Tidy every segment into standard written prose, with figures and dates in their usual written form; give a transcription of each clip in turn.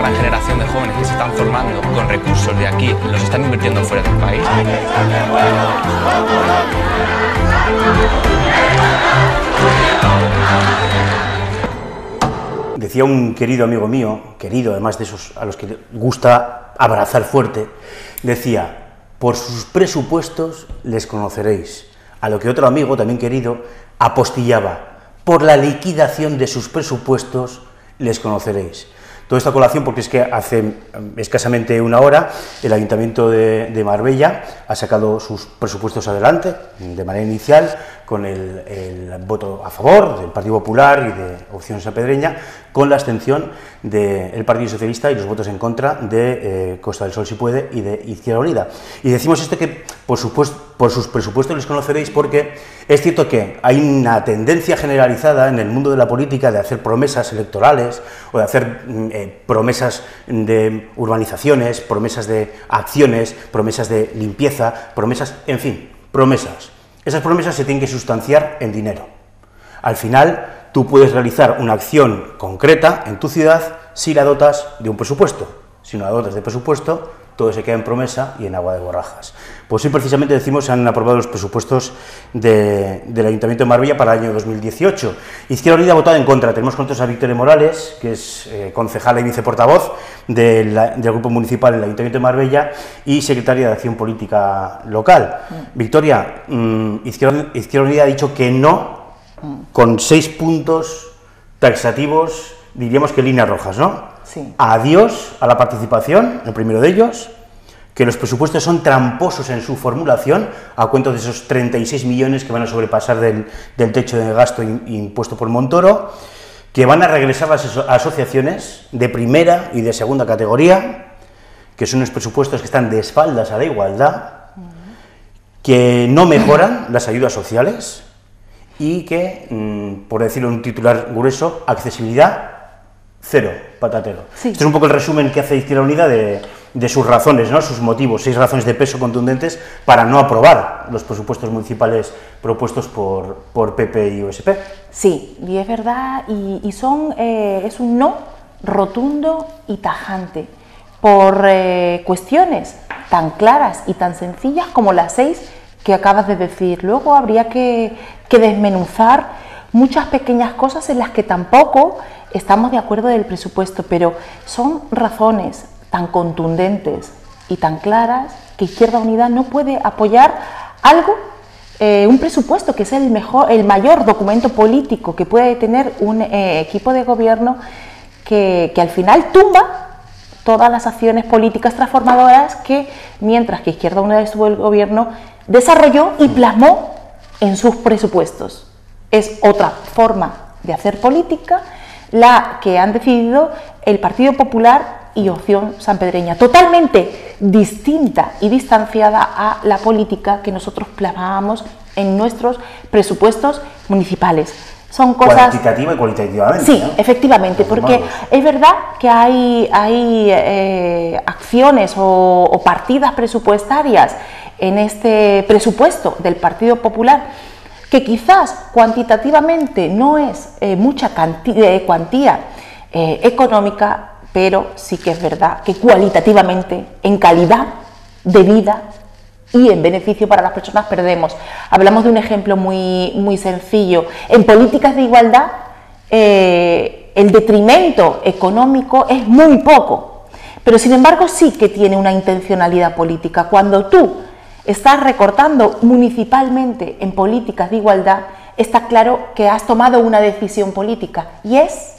gran generación de jóvenes que se están formando con recursos de aquí, los están invirtiendo fuera del país. Decía un querido amigo mío, querido además de esos a los que gusta abrazar fuerte, decía: por sus presupuestos les conoceréis. A lo que otro amigo, también querido, apostillaba: por la liquidación de sus presupuestos les conoceréis. Toda esta colación porque es que hace escasamente una hora el Ayuntamiento de Marbella ha sacado sus presupuestos adelante, de manera inicial, con el voto a favor del Partido Popular y de Opción Sanpedreña, con la abstención del Partido Socialista y los votos en contra de Costa del Sol si puede y de Izquierda Unida. Y decimos esto que por sus presupuestos les conoceréis porque es cierto que hay una tendencia generalizada en el mundo de la política de hacer promesas electorales o de hacer promesas de urbanizaciones, promesas de acciones, promesas de limpieza, promesas, en fin, promesas. Esas promesas se tienen que sustanciar en dinero. Al final, tú puedes realizar una acción concreta en tu ciudad si la dotas de un presupuesto. Si no la dotas de presupuesto, todo se queda en promesa y en agua de borrajas. Pues hoy precisamente decimos se han aprobado los presupuestos del Ayuntamiento de Marbella para el año 2018. Izquierda Unida ha votado en contra. Tenemos con nosotros a Victoria Morales, que es concejala y viceportavoz del Grupo Municipal en el Ayuntamiento de Marbella y secretaria de Acción Política Local. Victoria, Izquierda Unida ha dicho que no, con 6 puntos taxativos, diríamos que líneas rojas, ¿no? Sí. Adiós a la participación, el primero de ellos, que los presupuestos son tramposos en su formulación, a cuento de esos 36 millones que van a sobrepasar del techo de gasto impuesto por Montoro, que van a regresar las asociaciones de primera y de segunda categoría, que son unos presupuestos que están de espaldas a la igualdad, que no mejoran las ayudas sociales y que, por decirlo en un titular grueso, accesibilidad cero, patatero. Sí. Este es un poco el resumen que hace Izquierda Unida de sus razones, ¿no? Sus motivos, 6 razones de peso contundentes para no aprobar los presupuestos municipales propuestos por PP y USP. Sí, y es verdad, es un no rotundo y tajante, por cuestiones tan claras y tan sencillas como las 6 que acabas de decir. Luego habría que desmenuzar muchas pequeñas cosas en las que tampoco estamos de acuerdo del presupuesto, pero son razones tan contundentes y tan claras que Izquierda Unida no puede apoyar algo, un presupuesto que es el mayor documento político que puede tener un equipo de gobierno que al final tumba todas las acciones políticas transformadoras que, mientras que Izquierda Unida estuvo en el gobierno, desarrolló y plasmó en sus presupuestos. Es otra forma de hacer política la que han decidido el Partido Popular y Opción Sanpedreña, totalmente distinta y distanciada a la política que nosotros plasmábamos en nuestros presupuestos municipales. Son cosas... Cuantitativa y cualitativamente, sí, ¿no? Efectivamente, porque es verdad que hay acciones o partidas presupuestarias en este presupuesto del Partido Popular que quizás cuantitativamente no es mucha cuantía económica, pero sí que es verdad que cualitativamente, en calidad de vida y en beneficio para las personas, perdemos. Hablamos de un ejemplo muy sencillo. En políticas de igualdad, el detrimento económico es muy poco, pero sin embargo sí que tiene una intencionalidad política. Cuando tú estás recortando municipalmente en políticas de igualdad, está claro que has tomado una decisión política y es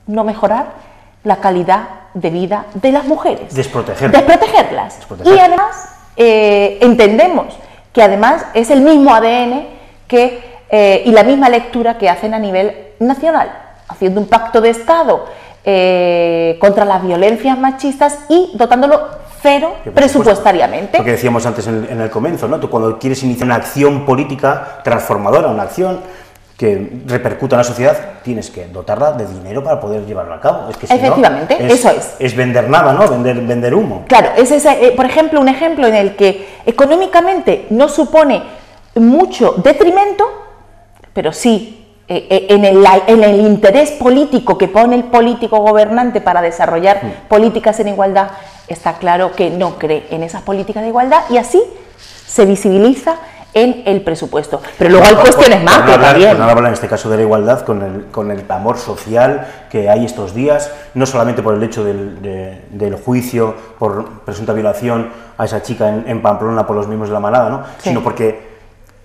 no mejorar la calidad de vida de las mujeres. Desprotegerlas. Y además entendemos que además es el mismo ADN y la misma lectura que hacen a nivel nacional, haciendo un pacto de Estado contra las violencias machistas y dotándolo cero presupuestariamente. Lo que decíamos antes en el comienzo, ¿no? Tú cuando quieres iniciar una acción política transformadora, una acción que repercuta en la sociedad, tienes que dotarla de dinero para poder llevarlo a cabo. Es que si efectivamente, no, eso es. Es vender nada, ¿no? Vender humo. Claro, por ejemplo, un ejemplo en el que económicamente no supone mucho detrimento, pero sí en el interés político que pone el político gobernante para desarrollar políticas en igualdad, está claro que no cree en esas políticas de igualdad y así se visibiliza en el presupuesto. Pero luego hay cuestiones macro también. Pues no hablar en este caso de la igualdad con el clamor social que hay estos días, no solamente por el hecho del juicio por presunta violación a esa chica en Pamplona por los miembros de la manada, ¿no? Sí. Sino porque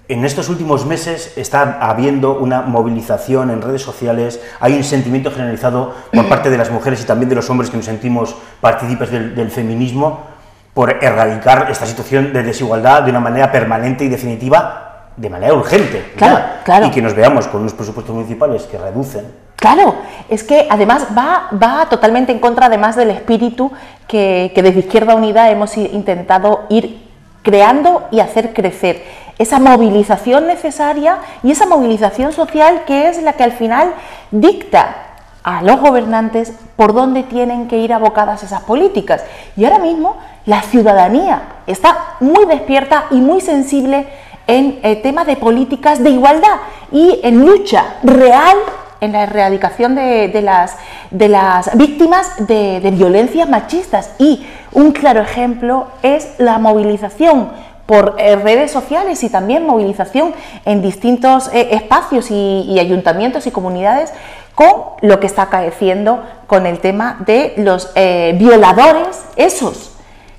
en estos últimos meses está habiendo una movilización en redes sociales, hay un sentimiento generalizado por parte de las mujeres y también de los hombres que nos sentimos partícipes del feminismo por erradicar esta situación de desigualdad de una manera permanente y definitiva, de manera urgente. Claro, claro. Y que nos veamos con unos presupuestos municipales que reducen. Claro, es que además va totalmente en contra además del espíritu que desde Izquierda Unida hemos intentado ir creando y hacer crecer. Esa movilización necesaria y esa movilización social que es la que al final dicta a los gobernantes por dónde tienen que ir abocadas esas políticas. Y ahora mismo la ciudadanía está muy despierta y muy sensible en temas de políticas de igualdad y en lucha real en la erradicación de las víctimas de violencias machistas. Y un claro ejemplo es la movilización por redes sociales y también movilización en distintos espacios y ayuntamientos y comunidades con lo que está acaeciendo con el tema de los violadores, esos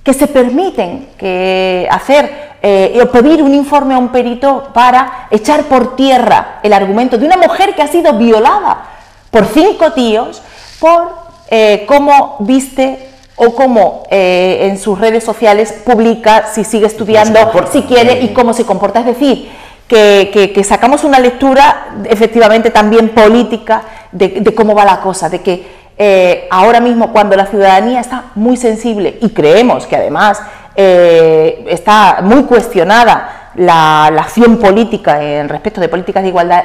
que se permiten pedir un informe a un perito para echar por tierra el argumento de una mujer que ha sido violada por 5 tíos por cómo viste o cómo en sus redes sociales publica si sigue estudiando, si quiere y cómo se comporta. Es decir, que sacamos una lectura efectivamente también política de cómo va la cosa, de que ahora mismo cuando la ciudadanía está muy sensible y creemos que además está muy cuestionada la acción política en respecto de políticas de igualdad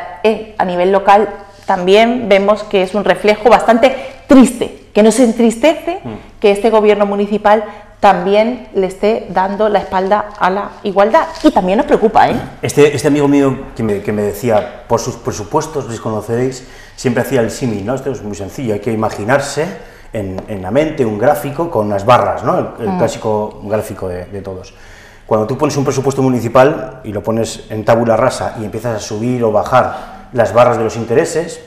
a nivel local, también vemos que es un reflejo bastante triste, que nos entristece que este gobierno municipal también le esté dando la espalda a la igualdad. Y también nos preocupa, ¿eh? Este amigo mío que me decía, por sus presupuestos les conoceréis, siempre hacía el símil, ¿no? Esto es muy sencillo, hay que imaginarse en la mente un gráfico con unas barras, ¿no? El clásico gráfico de todos. Cuando tú pones un presupuesto municipal y lo pones en tabula rasa y empiezas a subir o bajar las barras de los intereses,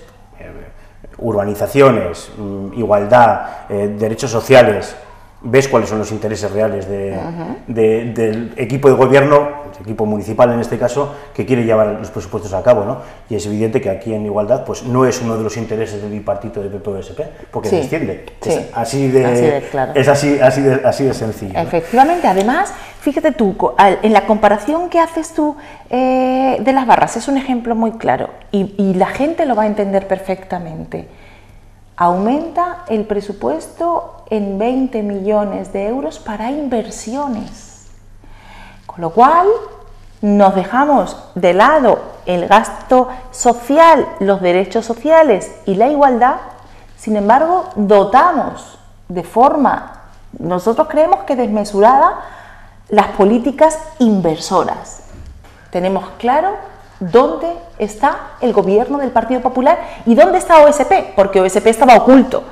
urbanizaciones, igualdad, derechos sociales, ves cuáles son los intereses reales del equipo de gobierno, equipo municipal en este caso, que quiere llevar los presupuestos a cabo, ¿no? Y es evidente que aquí en igualdad pues no es uno de los intereses del bipartito de PP-USP, porque sí, desciende. Sí, es así de claro. Es así de sencillo. Efectivamente, ¿no? Además, fíjate tú, en la comparación que haces tú de las barras, es un ejemplo muy claro y la gente lo va a entender perfectamente. Aumenta el presupuesto en 20 millones de euros para inversiones, con lo cual nos dejamos de lado el gasto social, los derechos sociales y la igualdad. Sin embargo, dotamos de forma, nosotros creemos que desmesurada, las políticas inversoras. Tenemos claro dónde está el gobierno del Partido Popular y dónde está OSP, porque OSP estaba oculto.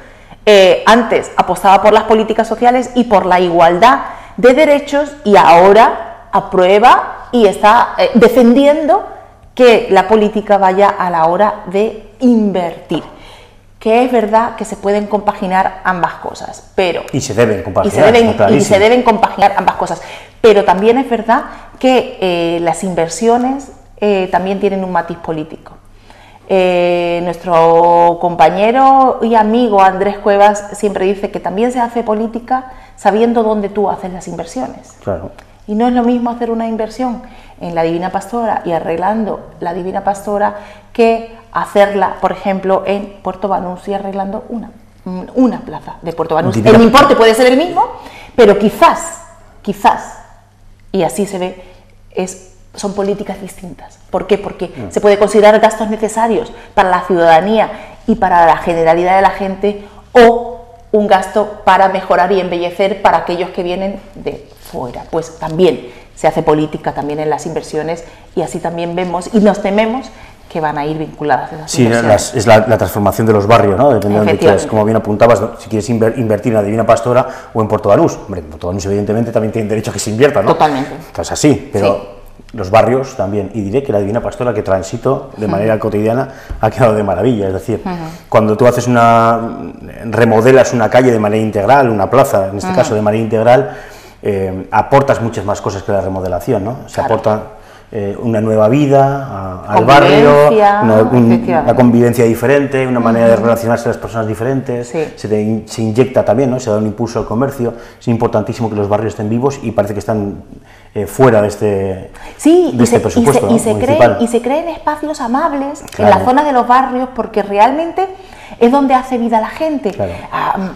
Antes apostaba por las políticas sociales y por la igualdad de derechos y ahora aprueba y está defendiendo que la política vaya a la hora de invertir. Que es verdad que se pueden compaginar ambas cosas, pero... Y se deben compaginar. Y se deben compaginar ambas cosas. Pero también es verdad que las inversiones también tienen un matiz político. Nuestro compañero y amigo Andrés Cuevas siempre dice que también se hace política sabiendo dónde tú haces las inversiones. Claro. Y no es lo mismo hacer una inversión en la Divina Pastora y arreglando la Divina Pastora que hacerla, por ejemplo, en Puerto Banús y arreglando una plaza de Puerto Banús. El importe puede ser el mismo, pero quizás, y así se ve, son políticas distintas. ¿Por qué? Porque se puede considerar gastos necesarios para la ciudadanía y para la generalidad de la gente o un gasto para mejorar y embellecer para aquellos que vienen de fuera. Pues también se hace política también en las inversiones y así también vemos y nos tememos que van a ir vinculadas a esas inversiones. Es la transformación de los barrios, ¿no? Depende de donde quieras, como bien apuntabas, ¿no? Si quieres invertir en la Divina Pastora o en Puerto Banús. Hombre, en Puerto Banús evidentemente también tienen derecho a que se invierta, ¿no? Totalmente. Es así, pero los barrios también. Y diré que la Divina Pastora, que transito de manera cotidiana, ha quedado de maravilla. Es decir, cuando tú haces remodelas una calle de manera integral, una plaza, en este caso de manera integral, aportas muchas más cosas que la remodelación, ¿no? Se aporta una nueva vida al barrio, una convivencia diferente, una manera de relacionarse las personas diferentes, se inyecta también, ¿no? Se da un impulso al comercio. Es importantísimo que los barrios estén vivos y parece que están fuera de este presupuesto, y se creen espacios amables en la zona de los barrios, porque realmente es donde hace vida la gente.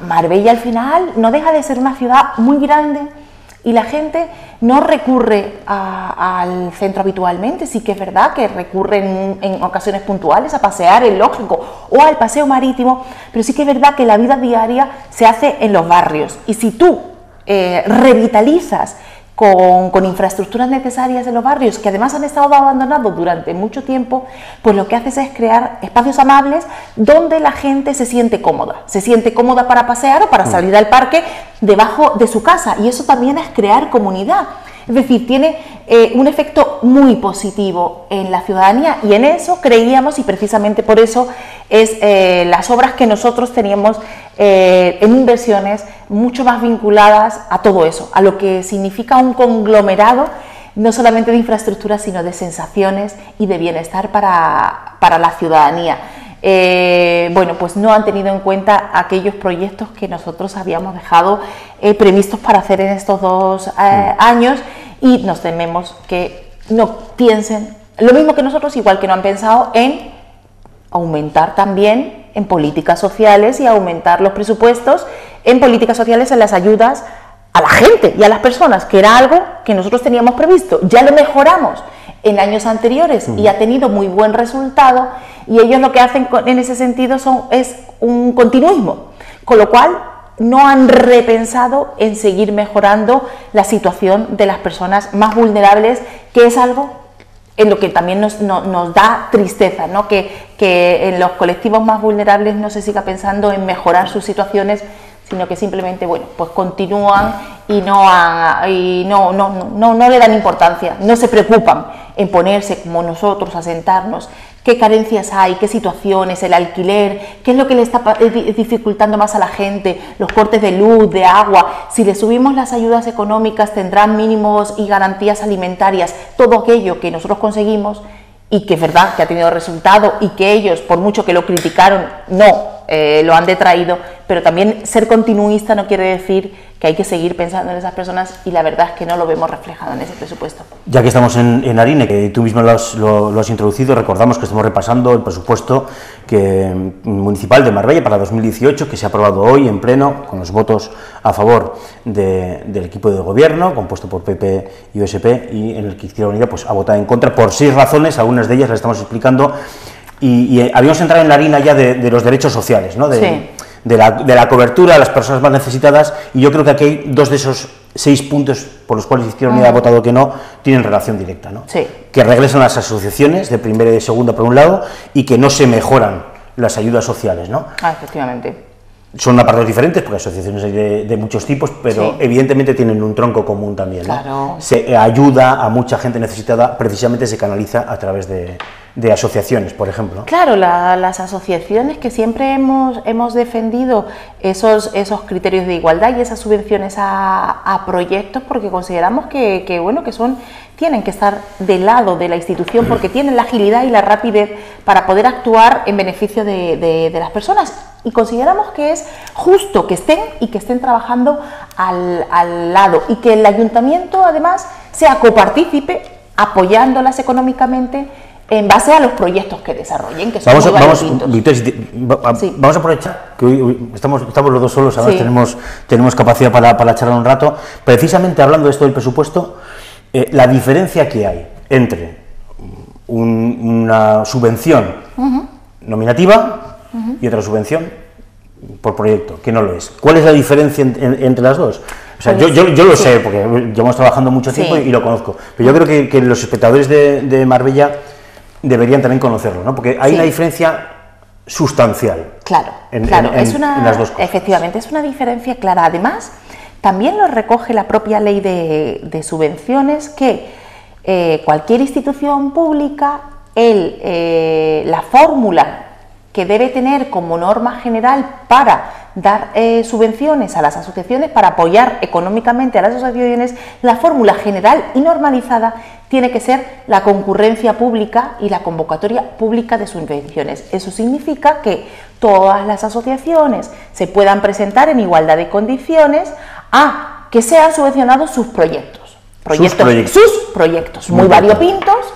Marbella al final no deja de ser una ciudad muy grande y la gente no recurre al centro habitualmente. Sí que es verdad que recurren en ocasiones puntuales a pasear, es lógico, o al paseo marítimo, pero sí que es verdad que la vida diaria se hace en los barrios. Y si tú revitalizas con infraestructuras necesarias en los barrios, que además han estado abandonados durante mucho tiempo, pues lo que haces es crear espacios amables donde la gente se siente cómoda para pasear o para salir al parque debajo de su casa, y eso también es crear comunidad. Es decir, tiene un efecto muy positivo en la ciudadanía, y en eso creíamos, y precisamente por eso es las obras que nosotros teníamos en inversiones mucho más vinculadas a todo eso, a lo que significa un conglomerado no solamente de infraestructuras, sino de sensaciones y de bienestar para la ciudadanía. Bueno, pues no han tenido en cuenta aquellos proyectos que nosotros habíamos dejado previstos para hacer en estos 2 años, y nos tememos que no piensen lo mismo que nosotros, igual que no han pensado en aumentar también en políticas sociales y aumentar los presupuestos en políticas sociales, en las ayudas a la gente y a las personas, que era algo que nosotros teníamos previsto. Ya lo mejoramos en años anteriores y ha tenido muy buen resultado, y ellos lo que hacen en ese sentido es un continuismo, con lo cual no han repensado en seguir mejorando la situación de las personas más vulnerables, que es algo en lo que también nos da tristeza, ¿no? Que en los colectivos más vulnerables no se siga pensando en mejorar sus situaciones, sino que simplemente, bueno, pues continúan y no le dan importancia, no se preocupan en ponerse como nosotros a sentarnos, qué carencias hay, qué situaciones, el alquiler, qué es lo que le está dificultando más a la gente, los cortes de luz, de agua, si le subimos las ayudas económicas tendrán mínimos y garantías alimentarias, todo aquello que nosotros conseguimos y que es verdad que ha tenido resultado, y que ellos, por mucho que lo criticaron, lo han detraído, pero también ser continuista no quiere decir que hay que seguir pensando en esas personas, y la verdad es que no lo vemos reflejado en ese presupuesto. Ya que estamos en Arine, que tú mismo lo has introducido, recordamos que estamos repasando el presupuesto municipal de Marbella para 2018, que se ha aprobado hoy en pleno, con los votos a favor del equipo de gobierno, compuesto por PP y USP, y en el que Izquierda Unida pues ha votado en contra por 6 razones, algunas de ellas las estamos explicando, y habíamos entrado en la harina ya de los derechos sociales, ¿no? De la cobertura a las personas más necesitadas, y yo creo que aquí hay 2 de esos 6 puntos por los cuales Izquierda Unida ha votado que no, tienen relación directa, ¿no? Que regresan las asociaciones de primera y de segunda por un lado, y que no se mejoran las ayudas sociales, ¿no? Efectivamente. Son apartados diferentes, porque asociaciones hay de muchos tipos, pero evidentemente tienen un tronco común también, ¿no? Claro. Se ayuda a mucha gente necesitada, precisamente se canaliza a través de asociaciones, por ejemplo. Claro, las asociaciones que siempre hemos defendido esos criterios de igualdad y esas subvenciones a proyectos, porque consideramos que tienen que estar del lado de la institución, porque tienen la agilidad y la rapidez para poder actuar en beneficio de las personas, y consideramos que es justo que estén trabajando al lado, y que el ayuntamiento además sea copartícipe apoyándolas económicamente en base a los proyectos que desarrollen, que son vamos a aprovechar que hoy estamos los dos solos, además tenemos capacidad para charlar un rato, precisamente hablando de esto del presupuesto, la diferencia que hay entre una subvención nominativa y otra subvención por proyecto, que no lo es. ¿Cuál es la diferencia entre las dos? O sea, yo lo sé, porque llevamos trabajando mucho tiempo y lo conozco, pero yo creo que los espectadores de Marbella deberían también conocerlo, ¿no? Porque hay una diferencia sustancial. Claro, en las dos cosas. Efectivamente, es una diferencia clara. Además, también lo recoge la propia ley de subvenciones, que cualquier institución pública, la fórmula que debe tener como norma general para dar subvenciones a las asociaciones, para apoyar económicamente a las asociaciones, la fórmula general y normalizada tiene que ser la concurrencia pública y la convocatoria pública de subvenciones. Eso significa que todas las asociaciones se puedan presentar en igualdad de condiciones a que sean subvencionados sus proyectos. Sus proyectos, muy variopintos,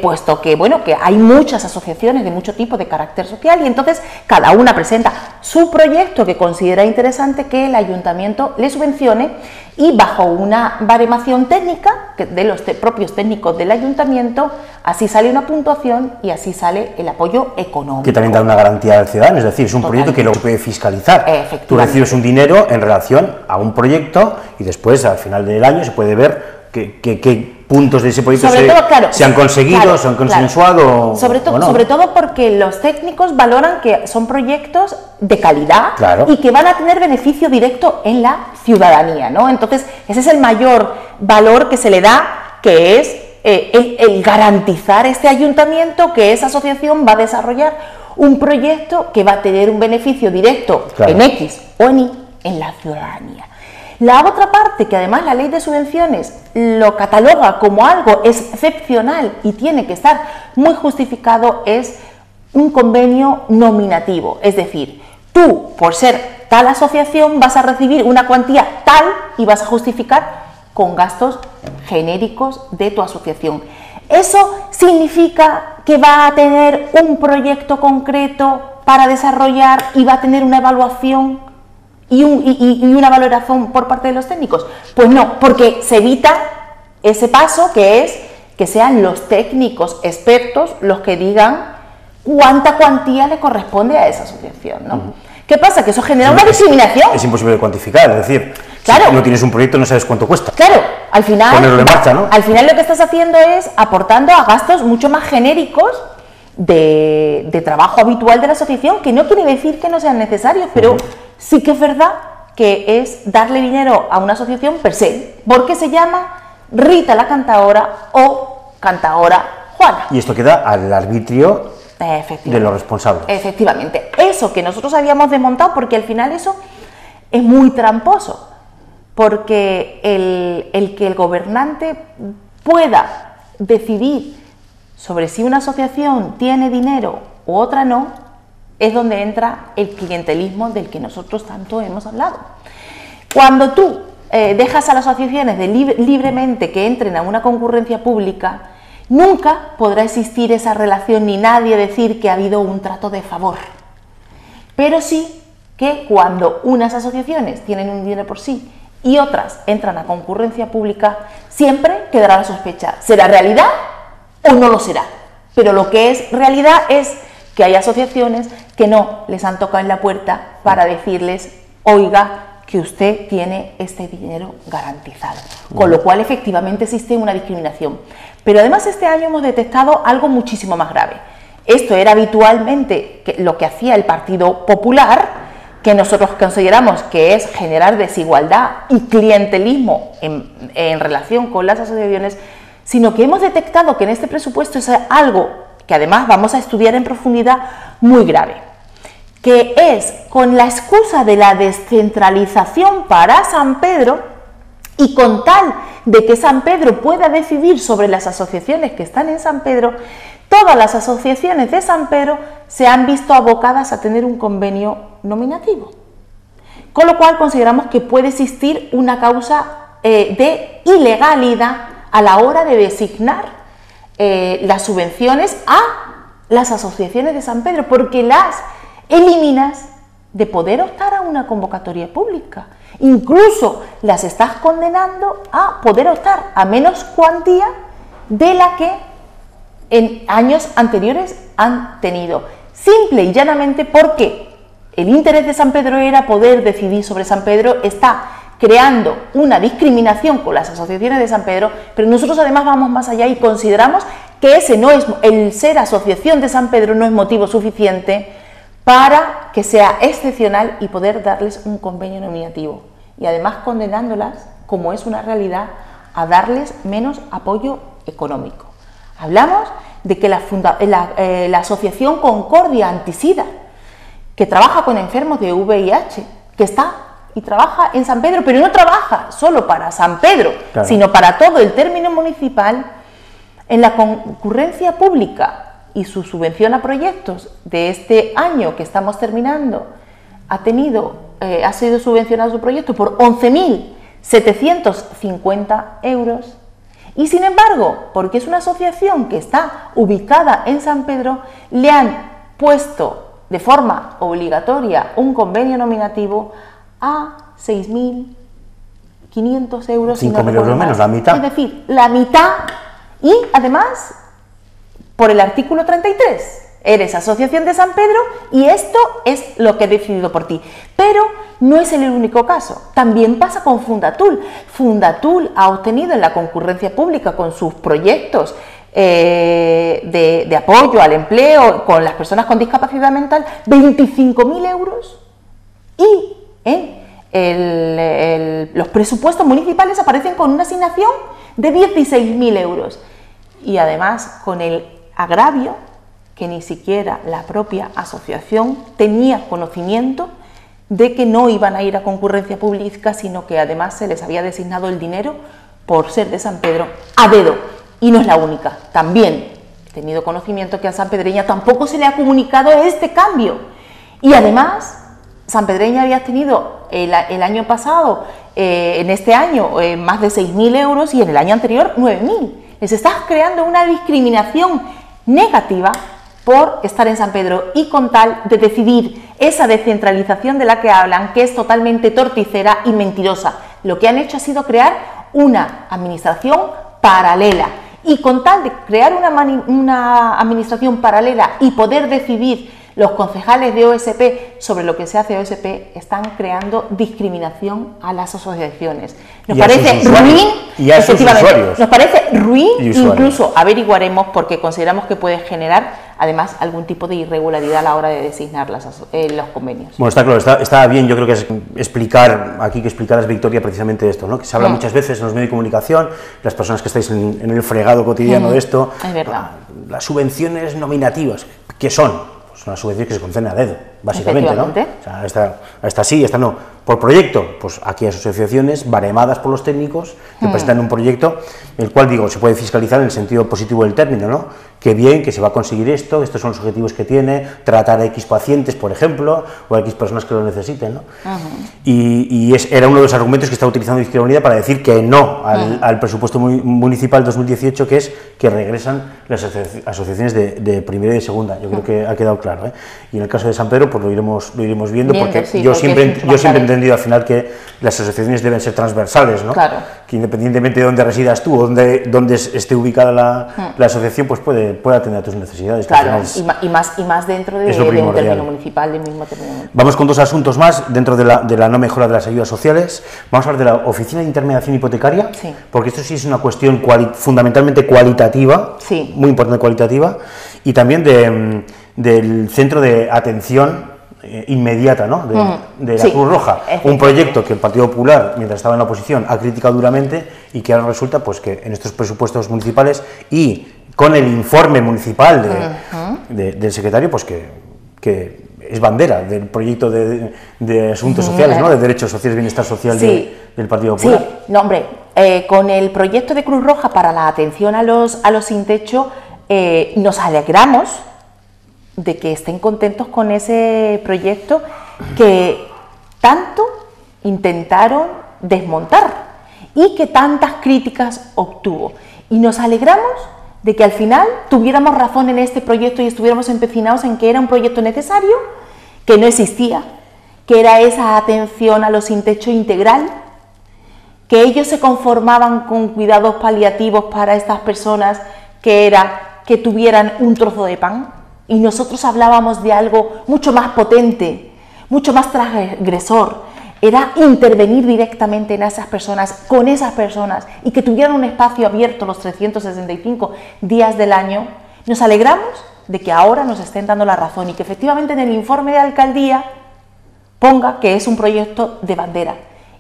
puesto que, bueno, que hay muchas asociaciones de mucho tipo de carácter social y entonces cada una presenta su proyecto que considera interesante que el ayuntamiento le subvencione, y bajo una baremación técnica de los propios técnicos del ayuntamiento, así sale una puntuación y así sale el apoyo económico. Que también da una garantía al ciudadano, es decir, es un proyecto que lo puede fiscalizar. Tú recibes un dinero en relación a un proyecto y después al final del año se puede ver qué puntos de ese proyecto se han conseguido, se han consensuado. Sobre todo porque los técnicos valoran que son proyectos de calidad y que van a tener beneficio directo en la ciudadanía, ¿no? Entonces, ese es el mayor valor que se le da, que es el garantizar este ayuntamiento que esa asociación va a desarrollar un proyecto que va a tener un beneficio directo en X o en Y en la ciudadanía. La otra parte, que además la ley de subvenciones lo cataloga como algo excepcional y tiene que estar muy justificado, es un convenio nominativo. Es decir, tú, por ser tal asociación, vas a recibir una cuantía tal y vas a justificar con gastos genéricos de tu asociación. Eso significa que va a tener un proyecto concreto para desarrollar y va a tener una evaluación y una valoración por parte de los técnicos. Pues no, porque se evita ese paso, que es que sean los técnicos expertos los que digan cuánta cuantía le corresponde a esa asociación, ¿no? ¿Qué pasa? Que eso genera una discriminación. Es imposible de cuantificar, es decir, claro, si no tienes un proyecto no sabes cuánto cuesta. Claro, al final, ponerlo en marcha, ¿no? Al final lo que estás haciendo es aportando a gastos mucho más genéricos de trabajo habitual de la asociación, que no quiere decir que no sean necesarios, pero sí que es verdad que es darle dinero a una asociación per se, porque se llama Rita la Cantaora o Cantaora Juana. Y esto queda al arbitrio de los responsables. Efectivamente. Eso que nosotros habíamos desmontado, porque al final eso es muy tramposo, porque el que el gobernante pueda decidir sobre si una asociación tiene dinero u otra no, es donde entra el clientelismo del que nosotros tanto hemos hablado. Cuando tú dejas a las asociaciones libremente que entren a una concurrencia pública, nunca podrá existir esa relación ni nadie decir que ha habido un trato de favor. Pero sí que cuando unas asociaciones tienen un dinero por sí y otras entran a concurrencia pública, siempre quedará la sospecha. ¿Será realidad o no lo será? Pero lo que es realidad es que hay asociaciones que no les han tocado en la puerta para decirles, oiga, que usted tiene este dinero garantizado. Con lo cual, efectivamente, existe una discriminación. Pero además este año hemos detectado algo muchísimo más grave. Esto era habitualmente lo que hacía el Partido Popular, que nosotros consideramos que es generar desigualdad y clientelismo en relación con las asociaciones, sino que hemos detectado que en este presupuesto es algo que además vamos a estudiar en profundidad, muy grave, que es, con la excusa de la descentralización para San Pedro y con tal de que San Pedro pueda decidir sobre las asociaciones que están en San Pedro, todas las asociaciones de San Pedro se han visto abocadas a tener un convenio nominativo. Con lo cual consideramos que puede existir una causa de ilegalidad a la hora de designar las subvenciones a las asociaciones de San Pedro, porque las eliminas de poder optar a una convocatoria pública. Incluso las estás condenando a poder optar a menos cuantía de la que en años anteriores han tenido. Simple y llanamente porque el interés de San Pedro era poder decidir sobre San Pedro, está creando una discriminación con las asociaciones de San Pedro, pero nosotros además vamos más allá y consideramos que el ser asociación de San Pedro no es motivo suficiente para que sea excepcional y poder darles un convenio nominativo. Y además condenándolas, como es una realidad, a darles menos apoyo económico. Hablamos de que la Asociación Concordia Antisida, que trabaja con enfermos de VIH, que está y trabaja en San Pedro, pero no trabaja solo para San Pedro, claro, sino para todo el término municipal, en la concurrencia pública y su subvención a proyectos de este año que estamos terminando, ha sido subvencionado su proyecto por 11.750 euros, y sin embargo, porque es una asociación que está ubicada en San Pedro, le han puesto de forma obligatoria un convenio nominativo a 6.500 euros. 5.000 euros menos, la mitad. Es decir, la mitad, y además, por el artículo 33, eres asociación de San Pedro y esto es lo que he decidido por ti. Pero no es el único caso, también pasa con Fundatul. Fundatul ha obtenido en la concurrencia pública con sus proyectos de apoyo al empleo con las personas con discapacidad mental 25.000 euros, y en los presupuestos municipales aparecen con una asignación de 16.000 euros, y además con el agravio que ni siquiera la propia asociación tenía conocimiento de que no iban a ir a concurrencia pública, sino que además se les había designado el dinero por ser de San Pedro a dedo. Y no es la única, también he tenido conocimiento que a sanpedreña tampoco se le ha comunicado este cambio. Y además, sanpedreña había tenido el año pasado, en este año, más de 6.000 euros, y en el año anterior 9.000. Les estás creando una discriminación negativa por estar en San Pedro, y con tal de decidir esa descentralización de la que hablan, que es totalmente torticera y mentirosa. Lo que han hecho ha sido crear una administración paralela, y con tal de crear una administración paralela y poder decidir los concejales de OSP sobre lo que se hace OSP, están creando discriminación a las asociaciones. Nos parece ruin, efectivamente, nos parece ruin, incluso averiguaremos, porque consideramos que puede generar además algún tipo de irregularidad a la hora de designar los convenios. Bueno, está claro, está bien, yo creo que es explicar es Victoria, precisamente esto, ¿no? Que se habla muchas veces en los medios de comunicación, las personas que estáis en el fregado cotidiano de esto, es verdad. Las subvenciones nominativas, ¿qué son? Pues una subvención que se concede a dedo, básicamente, ¿no? O sea, esta sí, esta no. Por proyecto, pues aquí hay asociaciones baremadas por los técnicos que presentan un proyecto, el cual, digo, se puede fiscalizar en el sentido positivo del término, ¿no? Que bien, que se va a conseguir esto, estos son los objetivos que tiene, tratar a X pacientes, por ejemplo, o a X personas que lo necesiten, ¿no? Era uno de los argumentos que está utilizando Izquierda Unida para decir que no al presupuesto municipal 2018, que es que regresan las asociaciones de primera y de segunda. Yo creo que ha quedado claro, ¿eh? Y en el caso de San Pedro, pues lo iremos viendo, porque sí, yo siempre he entendido al final que las asociaciones deben ser transversales, ¿no? Claro. Que independientemente de dónde residas tú o dónde esté ubicada la asociación, pues puede atender a tus necesidades. Claro, y más dentro de un término municipal, del mismo término municipal. Vamos con dos asuntos más dentro de la no mejora de las ayudas sociales. Vamos a hablar de la Oficina de Intermediación Hipotecaria, sí, porque esto sí es una cuestión fundamentalmente cualitativa, sí, muy importante cualitativa, y también del Centro de Atención Inmediata, ¿no? de la Cruz Roja, un proyecto que el Partido Popular, mientras estaba en la oposición, ha criticado duramente, y que ahora resulta pues que en estos presupuestos municipales y con el informe municipal del secretario, pues que es bandera del proyecto de asuntos sociales, ¿no? De derechos sociales, bienestar social, sí, del Partido Popular. Sí, no, hombre, con el proyecto de Cruz Roja para la atención a los sin techo, nos alegramos de que estén contentos con ese proyecto que tanto intentaron desmontar y que tantas críticas obtuvo. Y nos alegramos de que al final tuviéramos razón en este proyecto y estuviéramos empecinados en que era un proyecto necesario, que no existía, que era esa atención a los sin techo integral, que ellos se conformaban con cuidados paliativos para estas personas, que era que tuvieran un trozo de pan. Y nosotros hablábamos de algo mucho más potente, mucho más transgresor, era intervenir directamente en esas personas, con esas personas, y que tuvieran un espacio abierto los 365 días del año, nos alegramos de que ahora nos estén dando la razón y que efectivamente en el informe de alcaldía ponga que es un proyecto de bandera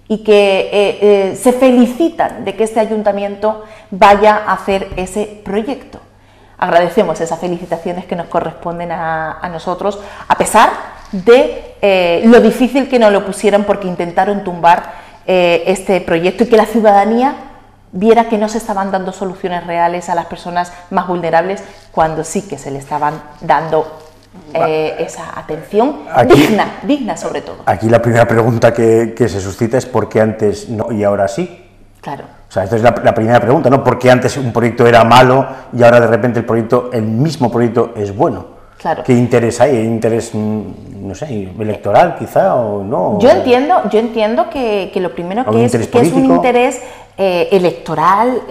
y que se felicitan de que este ayuntamiento vaya a hacer ese proyecto. Agradecemos esas felicitaciones que nos corresponden a nosotros, a pesar de lo difícil que nos lo pusieron porque intentaron tumbar este proyecto y que la ciudadanía viera que no se estaban dando soluciones reales a las personas más vulnerables cuando sí que se le estaban dando esa atención digna sobre todo. Aquí la primera pregunta que se suscita es ¿por qué antes no y ahora sí? Claro. O sea, esta es la primera pregunta, ¿no? ¿Por qué antes un proyecto era malo y ahora de repente el mismo proyecto es bueno? Claro. ¿Qué interés hay? ¿Hay interés, no sé, electoral quizá o no? Yo entiendo que lo primero que es un interés electoral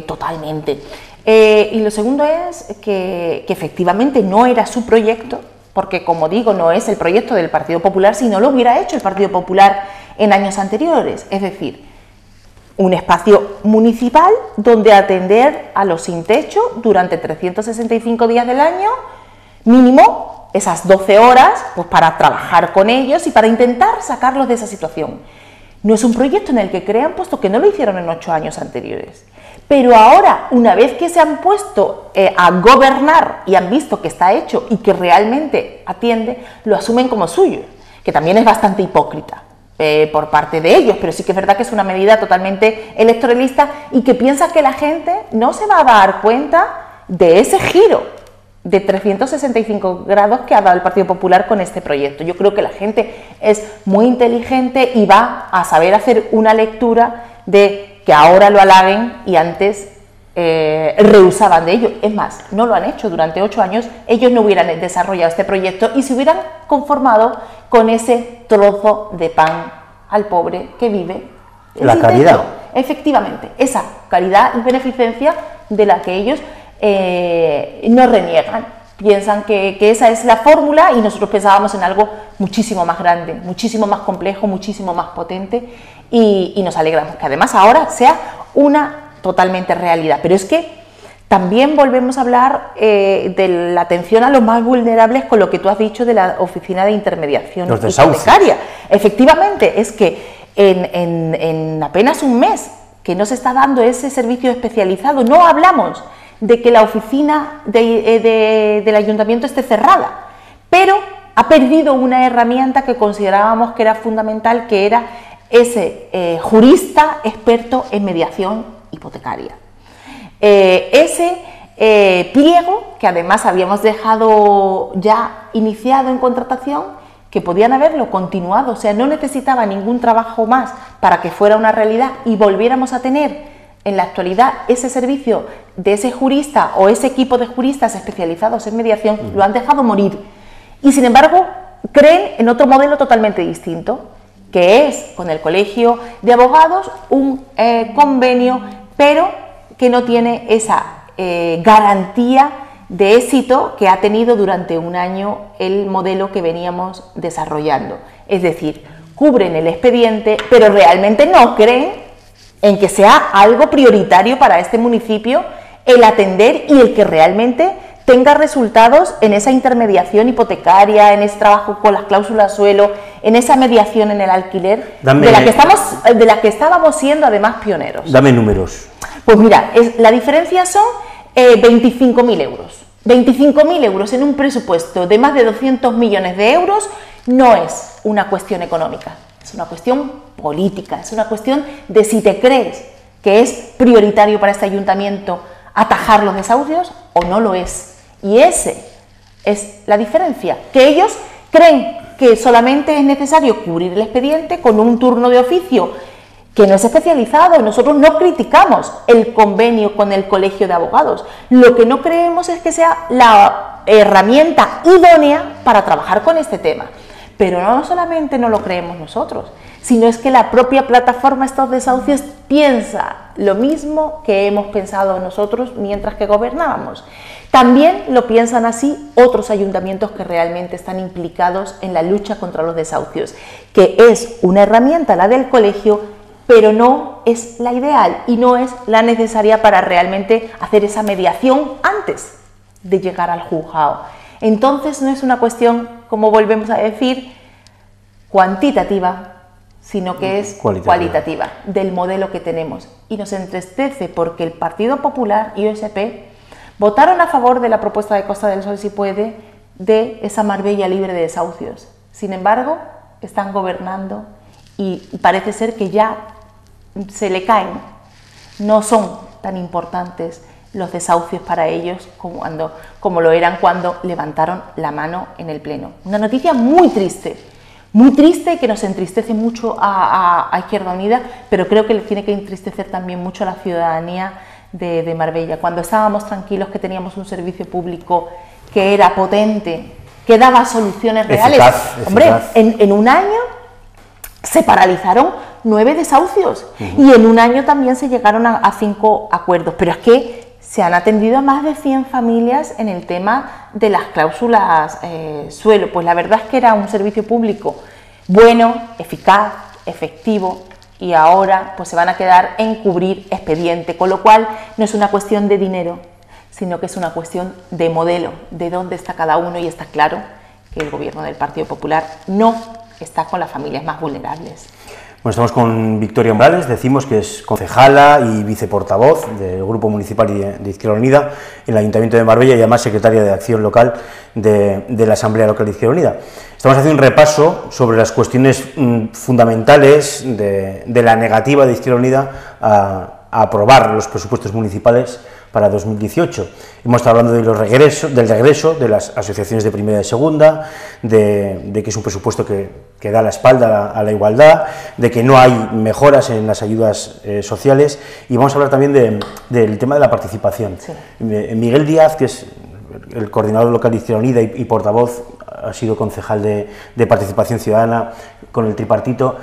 totalmente. Y lo segundo es que efectivamente no era su proyecto, porque como digo, no es el proyecto del Partido Popular, si no lo hubiera hecho el Partido Popular en años anteriores. Es decir, un espacio municipal donde atender a los sin techo durante 365 días del año, mínimo esas 12 horas, pues para trabajar con ellos y para intentar sacarlos de esa situación. No es un proyecto en el que crean, puesto que no lo hicieron en 8 años anteriores. Pero ahora, una vez que se han puesto a gobernar y han visto que está hecho y que realmente atiende, lo asumen como suyo, que también es bastante hipócrita por parte de ellos, pero sí que es verdad que es una medida totalmente electoralista y que piensa que la gente no se va a dar cuenta de ese giro de 365 grados que ha dado el Partido Popular con este proyecto. Yo creo que la gente es muy inteligente y va a saber hacer una lectura de que ahora lo halaguen y antes rehusaban de ello. Es más, no lo han hecho durante 8 años, ellos no hubieran desarrollado este proyecto y se hubieran conformado con ese trozo de pan al pobre que vive. La caridad. Efectivamente, esa caridad y beneficencia de la que ellos no reniegan. Piensan que esa es la fórmula y nosotros pensábamos en algo muchísimo más grande, muchísimo más complejo, muchísimo más potente y nos alegramos que además ahora sea una totalmente realidad. Pero es que también volvemos a hablar de la atención a los más vulnerables con lo que tú has dicho de la oficina de intermediación hipotecaria. Efectivamente, es que en apenas un mes que no se está dando ese servicio especializado, no hablamos de que la oficina del ayuntamiento esté cerrada, pero ha perdido una herramienta que considerábamos que era fundamental, que era ese jurista experto en mediación hipotecaria. Ese pliego, que además habíamos dejado ya iniciado en contratación, que podían haberlo continuado, o sea, no necesitaba ningún trabajo más para que fuera una realidad y volviéramos a tener en la actualidad ese servicio de ese jurista o ese equipo de juristas especializados en mediación, lo han dejado morir. Y sin embargo, creen en otro modelo totalmente distinto, que es con el Colegio de Abogados un convenio, pero que no tiene esa garantía de éxito que ha tenido durante un año el modelo que veníamos desarrollando. Es decir, cubren el expediente, pero realmente no creen en que sea algo prioritario para este municipio el atender y el que realmente tenga resultados en esa intermediación hipotecaria, en ese trabajo con las cláusulas suelo, en esa mediación en el alquiler, de la que estábamos siendo además pioneros. Dame números. Pues mira, la diferencia son 25.000 euros. 25.000 euros en un presupuesto de más de 200 millones de euros no es una cuestión económica, es una cuestión política, es una cuestión de si te crees que es prioritario para este ayuntamiento atajar los desahucios o no lo es. Y ese es la diferencia, que ellos creen que solamente es necesario cubrir el expediente con un turno de oficio que no es especializado. Nosotros no criticamos el convenio con el Colegio de Abogados, lo que no creemos es que sea la herramienta idónea para trabajar con este tema. Pero no solamente no lo creemos nosotros, sino es que la propia plataforma Stop Desahucios piensa lo mismo que hemos pensado nosotros mientras que gobernábamos. También lo piensan así otros ayuntamientos que realmente están implicados en la lucha contra los desahucios, que es una herramienta, la del colegio, pero no es la ideal y no es la necesaria para realmente hacer esa mediación antes de llegar al juzgado. Entonces no es una cuestión, como volvemos a decir, cuantitativa, sino que es cualitativa del modelo que tenemos. Y nos entristece porque el Partido Popular y USP votaron a favor de la propuesta de Costa del Sol, si puede, de esa Marbella libre de desahucios. Sin embargo, están gobernando y parece ser que ya se le caen. No son tan importantes los desahucios para ellos como lo eran cuando levantaron la mano en el Pleno. Una noticia muy triste y que nos entristece mucho a Izquierda Unida, pero creo que le tiene que entristecer también mucho a la ciudadanía de Marbella. Cuando estábamos tranquilos, que teníamos un servicio público que era potente, que daba soluciones reales. Hombre, en un año se paralizaron 9 desahucios y en un año también se llegaron a 5 acuerdos, pero es que se han atendido a más de 100 familias en el tema de las cláusulas suelo. Pues la verdad es que era un servicio público bueno, eficaz, efectivo, y ahora pues se van a quedar en cubrir expediente, con lo cual no es una cuestión de dinero, sino que es una cuestión de modelo, de dónde está cada uno, y está claro que el gobierno del Partido Popular no está con las familias más vulnerables. Bueno, estamos con Victoria Morales, decimos que es concejala y viceportavoz del Grupo Municipal de Izquierda Unida en el Ayuntamiento de Marbella y además secretaria de Acción Local de la Asamblea Local de Izquierda Unida. Estamos haciendo un repaso sobre las cuestiones fundamentales de la negativa de Izquierda Unida a aprobar los presupuestos municipales para 2018. Hemos estado hablando del regreso de las asociaciones de primera y segunda, de que es un presupuesto que da la espalda a la igualdad, de que no hay mejoras en las ayudas sociales, y vamos a hablar también del tema de la participación. Sí. Miguel Díaz, que es el coordinador local de Izquierda Unida y portavoz, ha sido concejal de Participación Ciudadana con el tripartito,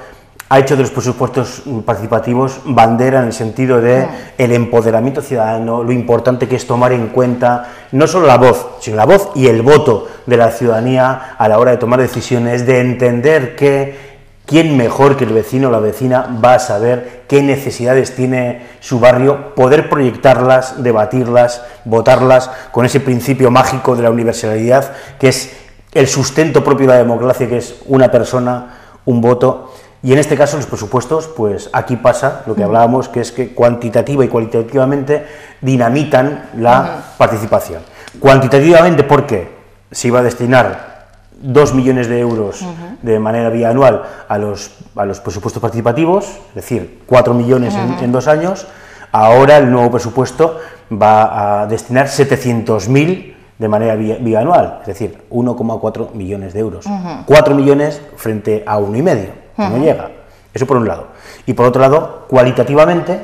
ha hecho de los presupuestos participativos bandera en el sentido de el empoderamiento ciudadano, lo importante que es tomar en cuenta no solo la voz, sino la voz y el voto de la ciudadanía a la hora de tomar decisiones, de entender que quién mejor que el vecino o la vecina va a saber qué necesidades tiene su barrio, poder proyectarlas, debatirlas, votarlas con ese principio mágico de la universalidad, que es el sustento propio de la democracia, que es una persona, un voto. Y en este caso los presupuestos, pues aquí pasa lo que hablábamos, que es que cuantitativa y cualitativamente dinamitan la participación. Cuantitativamente, porque se iba a destinar 2 millones de euros de manera bianual a los presupuestos participativos, es decir, 4 millones en 2 años. Ahora el nuevo presupuesto va a destinar 700.000 de manera bianual, es decir, 1,4 millones de euros. 4 millones frente a 1,5. No llega, eso por un lado. Y por otro lado, cualitativamente,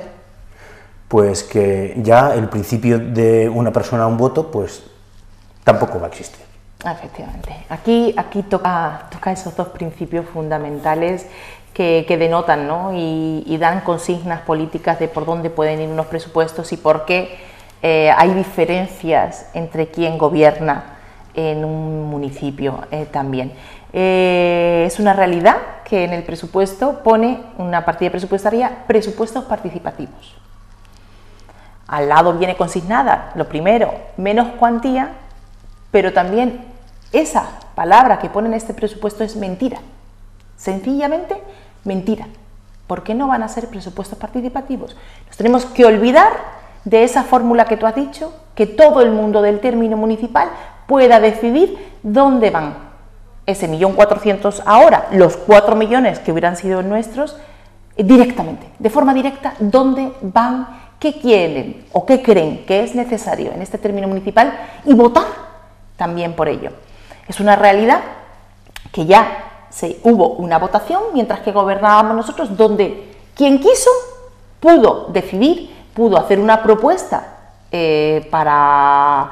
pues que ya el principio de una persona un voto, pues tampoco va a existir. Efectivamente. Aquí toca esos dos principios fundamentales que denotan, ¿no? y dan consignas políticas de por dónde pueden ir unos presupuestos y por qué hay diferencias entre quien gobierna en un municipio también. Es una realidad que en el presupuesto pone una partida presupuestaria presupuestos participativos. Al lado viene consignada, lo primero, menos cuantía, pero también esa palabra que pone en este presupuesto es mentira. Sencillamente mentira. ¿Por qué no van a ser presupuestos participativos? Nos tenemos que olvidar de esa fórmula que tú has dicho, que todo el mundo del término municipal pueda decidir dónde van ese 1.400.000 ahora, los 4 millones que hubieran sido nuestros, directamente, de forma directa, dónde van, qué quieren o qué creen que es necesario en este término municipal y votar también por ello. Es una realidad que ya hubo una votación mientras que gobernábamos nosotros, donde quien quiso pudo decidir, pudo hacer una propuesta para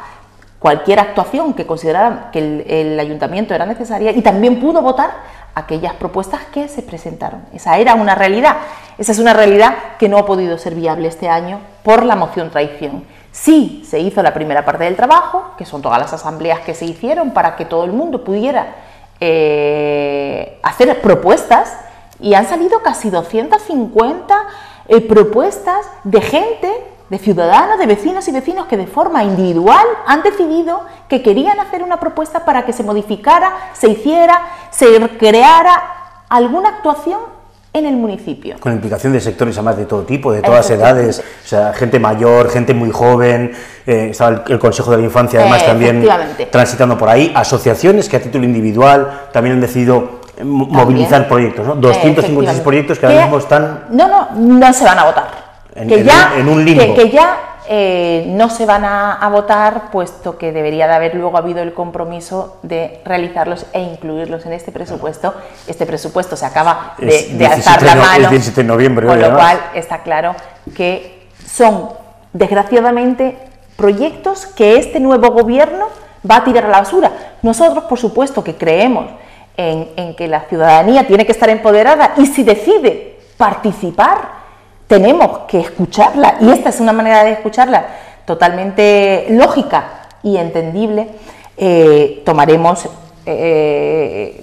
cualquier actuación que consideraran que el ayuntamiento era necesaria, y también pudo votar aquellas propuestas que se presentaron. Esa era una realidad. Esa es una realidad que no ha podido ser viable este año por la moción traición. Sí, se hizo la primera parte del trabajo, que son todas las asambleas que se hicieron para que todo el mundo pudiera hacer propuestas, y han salido casi 250 propuestas de gente, de ciudadanos, de vecinos y vecinos que de forma individual han decidido que querían hacer una propuesta para que se modificara, se hiciera, se creara alguna actuación en el municipio. Con implicación de sectores además de todo tipo, de todas edades, o sea, gente mayor, gente muy joven, estaba el Consejo de la Infancia además también transitando por ahí, asociaciones que a título individual también han decidido movilizar proyectos, ¿no? 256 proyectos que ahora mismo están... No se van a votar. En un limbo. Que ya no se van a votar, puesto que debería de haber luego habido el compromiso de realizarlos e incluirlos en este presupuesto. Este presupuesto se acaba de alzar la mano, el 17 de noviembre, con lo cual está claro que son, desgraciadamente, proyectos que este nuevo gobierno va a tirar a la basura. Nosotros, por supuesto, que creemos en que la ciudadanía tiene que estar empoderada, y si decide participar, tenemos que escucharla, y esta es una manera de escucharla totalmente lógica y entendible. Tomaremos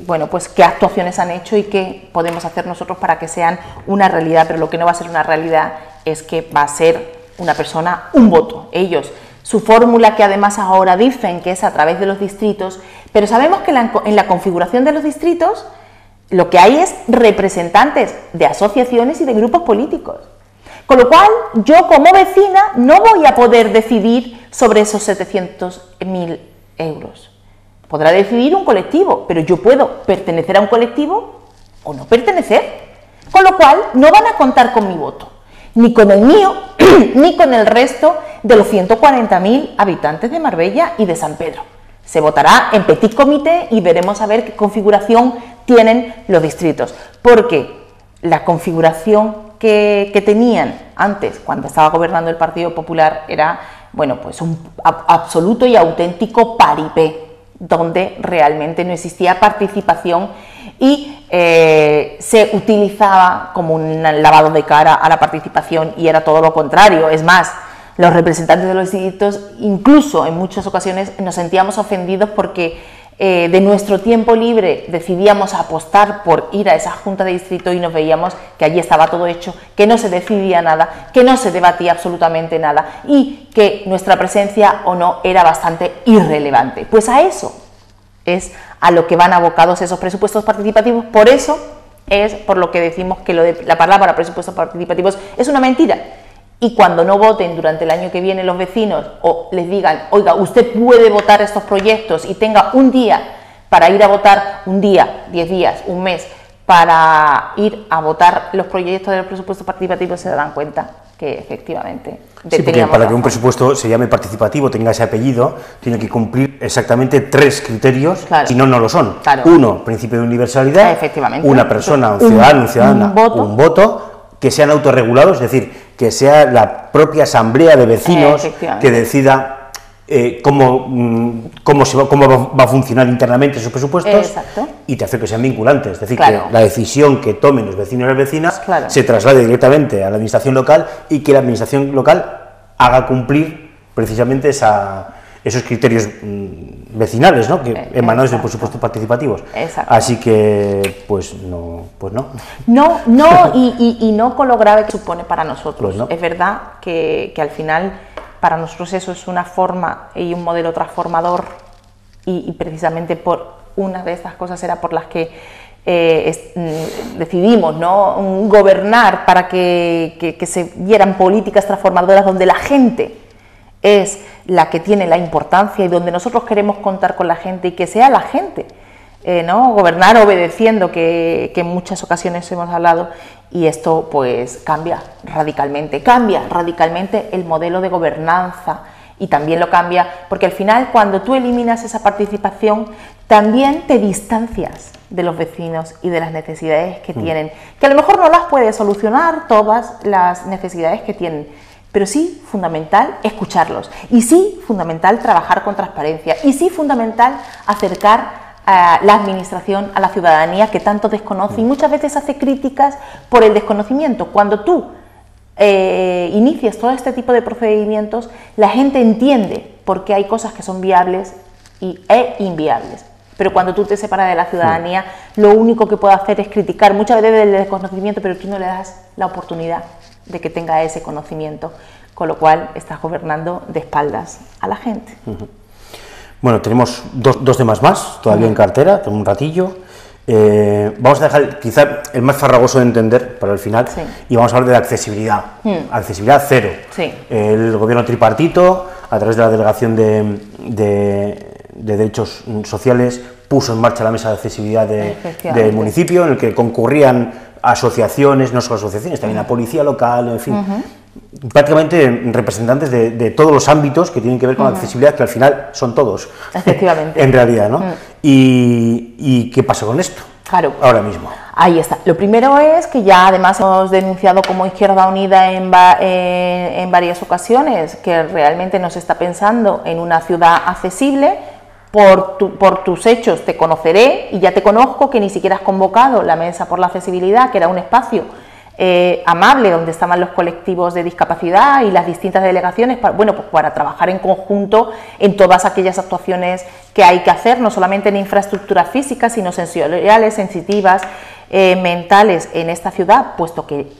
bueno, pues qué actuaciones han hecho y qué podemos hacer nosotros para que sean una realidad, pero lo que no va a ser una realidad es que va a ser una persona, un voto. Ellos, su fórmula, que además ahora dicen que es a través de los distritos, pero sabemos que en la configuración de los distritos lo que hay es representantes de asociaciones y de grupos políticos. Con lo cual, yo como vecina no voy a poder decidir sobre esos 700.000 euros. Podrá decidir un colectivo, pero yo puedo pertenecer a un colectivo o no pertenecer. Con lo cual, no van a contar con mi voto, ni con el mío, ni con el resto de los 140.000 habitantes de Marbella y de San Pedro. Se votará en petit comité y veremos a ver qué configuración tienen los distritos, porque la configuración que tenían antes, cuando estaba gobernando el Partido Popular, era, bueno, pues un absoluto y auténtico paripé, donde realmente no existía participación y se utilizaba como un lavado de cara a la participación, y era todo lo contrario. Es más, los representantes de los distritos, incluso en muchas ocasiones, nos sentíamos ofendidos porque de nuestro tiempo libre decidíamos apostar por ir a esa junta de distrito y nos veíamos que allí estaba todo hecho, que no se decidía nada, que no se debatía absolutamente nada y que nuestra presencia o no era bastante irrelevante. Pues a eso es a lo que van abocados esos presupuestos participativos. Por eso es por lo que decimos que lo de la palabra presupuestos participativos es una mentira. Y cuando no voten durante el año que viene los vecinos, o les digan, oiga, usted puede votar estos proyectos, y tenga un día para ir a votar, un día, 10 días, un mes, para ir a votar los proyectos de los presupuestos participativos, se darán cuenta que efectivamente... Sí, porque para que un presupuesto se llame participativo, tenga ese apellido, tiene que cumplir exactamente 3 criterios, si no, no lo son. Claro. 1, principio de universalidad, una persona, un ciudadano, una ciudadana, un voto, que sean autorregulados, es decir, que sea la propia asamblea de vecinos que decida cómo va a funcionar internamente esos presupuestos, y te hace que sean vinculantes, es decir, que la decisión que tomen los vecinos y las vecinas se traslade directamente a la administración local, y que la administración local haga cumplir precisamente esos criterios vecinales, ¿no?, que emanados de presupuestos participativos. Así que, pues no. No, y no con lo grave que supone para nosotros. Es verdad que al final para nosotros eso es una forma y un modelo transformador, y precisamente por una de estas cosas era por las que decidimos, ¿no?, gobernar, para que se dieran políticas transformadoras donde la gente es la que tiene la importancia y donde nosotros queremos contar con la gente, y que sea la gente, ¿no?, gobernar obedeciendo, que en muchas ocasiones hemos hablado, y esto pues cambia radicalmente el modelo de gobernanza, y también lo cambia porque al final, cuando tú eliminas esa participación, también te distancias de los vecinos y de las necesidades que tienen, que a lo mejor no las puedes solucionar todas las necesidades que tienen, pero sí fundamental escucharlos, y sí fundamental trabajar con transparencia, y sí fundamental acercar la administración a la ciudadanía que tanto desconoce y muchas veces hace críticas por el desconocimiento. Cuando tú inicias todo este tipo de procedimientos, la gente entiende por qué hay cosas que son viables e inviables. Pero cuando tú te separas de la ciudadanía, lo único que puede hacer es criticar, muchas veces del desconocimiento, pero tú no le das la oportunidad de que tenga ese conocimiento, con lo cual estás gobernando de espaldas a la gente. Bueno, tenemos dos temas más todavía en cartera, tenemos un ratillo. Vamos a dejar quizá el más farragoso de entender para el final, y vamos a hablar de la accesibilidad. Accesibilidad cero. El gobierno tripartito, a través de la Delegación de Derechos Sociales, puso en marcha la mesa de accesibilidad del municipio, en el que concurrían asociaciones, no solo asociaciones, también la policía local, en fin, prácticamente representantes de todos los ámbitos que tienen que ver con la accesibilidad, que al final son todos, efectivamente, en realidad, ¿no? ¿Y qué pasa con esto? Claro. Ahora mismo. Ahí está. Lo primero es que ya además hemos denunciado como Izquierda Unida en varias ocasiones que realmente no se está pensando en una ciudad accesible. Por tus hechos te conoceré, y ya te conozco que ni siquiera has convocado la Mesa por la Accesibilidad, que era un espacio amable donde estaban los colectivos de discapacidad y las distintas delegaciones para trabajar en conjunto en todas aquellas actuaciones que hay que hacer, no solamente en infraestructuras físicas, sino sensoriales, sensitivas, mentales en esta ciudad, puesto que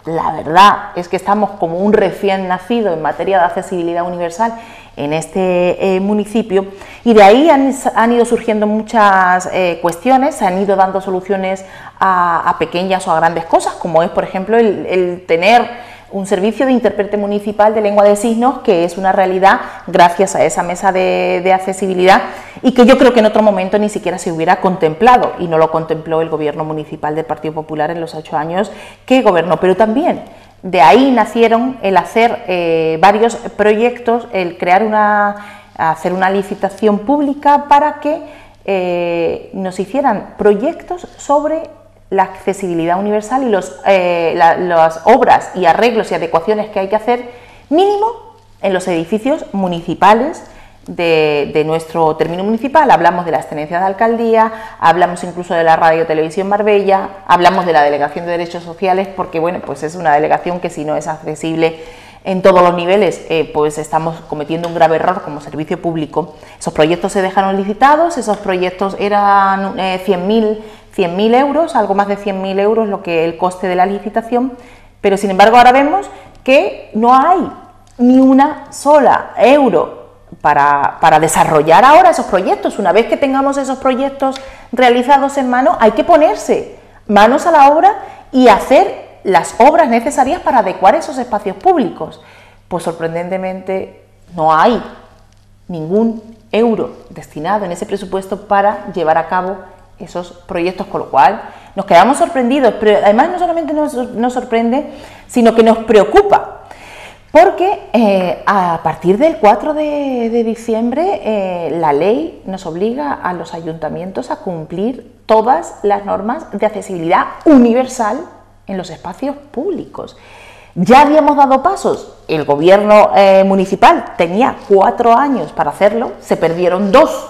la verdad es que estamos como un recién nacido en materia de accesibilidad universal en este municipio, y de ahí han ido surgiendo muchas cuestiones, se han ido dando soluciones a pequeñas o a grandes cosas, como es, por ejemplo, el tener un servicio de intérprete municipal de lengua de signos, que es una realidad gracias a esa mesa de accesibilidad, y que yo creo que en otro momento ni siquiera se hubiera contemplado, y no lo contempló el gobierno municipal del Partido Popular en los 8 años que gobernó. Pero también de ahí nacieron el hacer varios proyectos, el hacer una licitación pública para que nos hicieran proyectos sobre la accesibilidad universal y las obras y arreglos y adecuaciones que hay que hacer mínimo en los edificios municipales de nuestro término municipal. Hablamos de las tenencias de alcaldía, hablamos incluso de la Radio Televisión Marbella, hablamos de la Delegación de Derechos Sociales, porque bueno, pues es una delegación que si no es accesible en todos los niveles, pues estamos cometiendo un grave error como servicio público. Esos proyectos se dejaron licitados, esos proyectos eran 100.000 euros, algo más de 100.000 euros lo que el coste de la licitación, pero sin embargo ahora vemos que no hay ni una sola euro para desarrollar ahora esos proyectos. Una vez que tengamos esos proyectos realizados en mano, hay que ponerse manos a la obra y hacer las obras necesarias para adecuar esos espacios públicos. Pues sorprendentemente no hay ningún euro destinado en ese presupuesto para llevar a cabo esos proyectos, con lo cual nos quedamos sorprendidos, pero además no solamente nos sorprende, sino que nos preocupa, porque a partir del 4 de diciembre la ley nos obliga a los ayuntamientos a cumplir todas las normas de accesibilidad universal en los espacios públicos. Ya habíamos dado pasos, el gobierno municipal tenía 4 años para hacerlo, se perdieron 2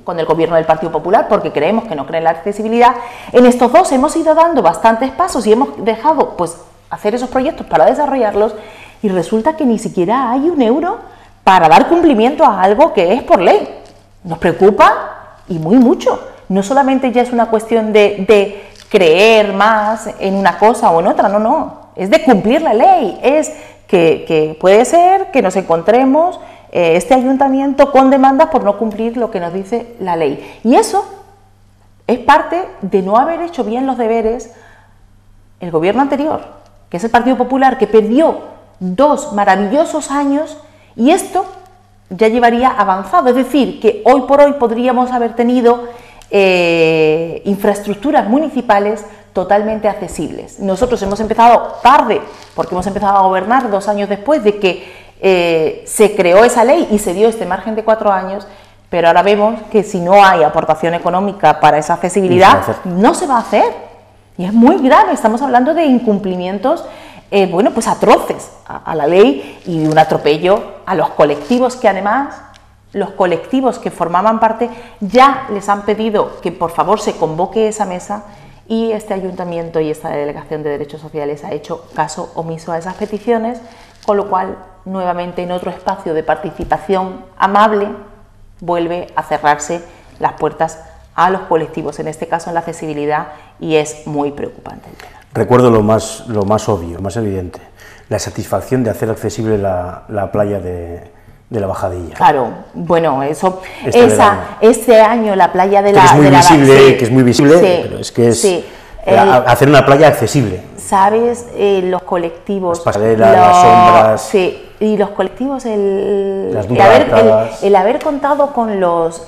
con el gobierno del Partido Popular porque creemos que no creen la accesibilidad. En estos 2 hemos ido dando bastantes pasos y hemos dejado pues hacer esos proyectos para desarrollarlos, y resulta que ni siquiera hay un euro para dar cumplimiento a algo que es por ley. Nos preocupa y mucho. No solamente ya es una cuestión de creer más en una cosa o en otra, no, es de cumplir la ley, es que puede ser que nos encontremos este ayuntamiento con demandas por no cumplir lo que nos dice la ley. Y eso es parte de no haber hecho bien los deberes el gobierno anterior, que es el Partido Popular, que perdió 2 maravillosos años, y esto ya llevaría avanzado. Es decir, que hoy por hoy podríamos haber tenido infraestructuras municipales totalmente accesibles. Nosotros hemos empezado tarde, porque hemos empezado a gobernar 2 años después de que se creó esa ley y se dio este margen de 4 años, pero ahora vemos que si no hay aportación económica para esa accesibilidad, no se va a hacer. Y es muy grave, estamos hablando de incumplimientos bueno, pues atroces a la ley y de un atropello a los colectivos que además, los colectivos que formaban parte ya les han pedido que por favor se convoque esa mesa y este ayuntamiento y esta delegación de derechos sociales ha hecho caso omiso a esas peticiones, con lo cual nuevamente en otro espacio de participación amable vuelve a cerrarse las puertas a los colectivos, en este caso en la accesibilidad, y es muy preocupante el tema. Recuerdo lo más obvio, lo más evidente, la satisfacción de hacer accesible la playa de la Bajadilla. Claro, bueno, eso, este año la playa de que es muy visible, sí, pero es que es sí, hacer una playa accesible. ¿Sabes? Los colectivos, las pasarelas, las sombras, sí, y los colectivos, el haber contado con los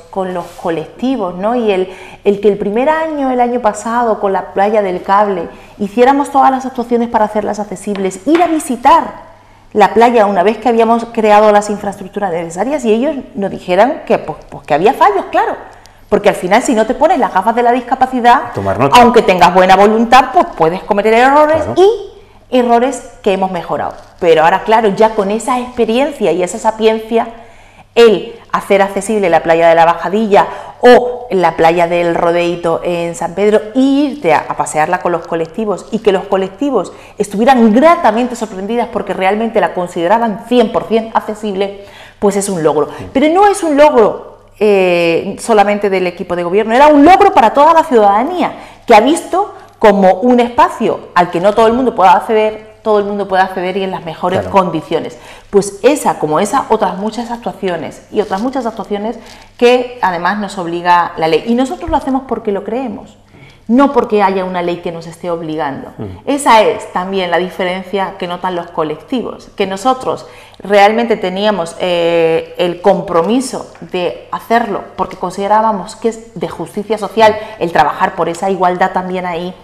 colectivos, ¿no? Y el que el primer año, el año pasado, con la playa del Cable, hiciéramos todas las actuaciones para hacerlas accesibles, ir a visitar la playa una vez que habíamos creado las infraestructuras necesarias y ellos nos dijeran que, pues que había fallos, claro, porque al final si no te pones las gafas de la discapacidad, aunque tengas buena voluntad, pues puedes cometer errores, claro, y errores que hemos mejorado. Pero ahora, claro, ya con esa experiencia y esa sapiencia, el hacer accesible la playa de la Bajadilla o la playa del Rodeito en San Pedro, e irte a pasearla con los colectivos y que los colectivos estuvieran gratamente sorprendidas porque realmente la consideraban 100% accesible, pues es un logro. Pero no es un logro solamente del equipo de gobierno, era un logro para toda la ciudadanía, que ha visto como un espacio al que no todo el mundo pueda acceder, y en las mejores condiciones. Pues esa, como esa, otras muchas actuaciones que además nos obliga la ley. Y nosotros lo hacemos porque lo creemos, no porque haya una ley que nos esté obligando. Esa es también la diferencia que notan los colectivos, que nosotros realmente teníamos el compromiso de hacerlo porque considerábamos que es de justicia social el trabajar por esa igualdad también ahí,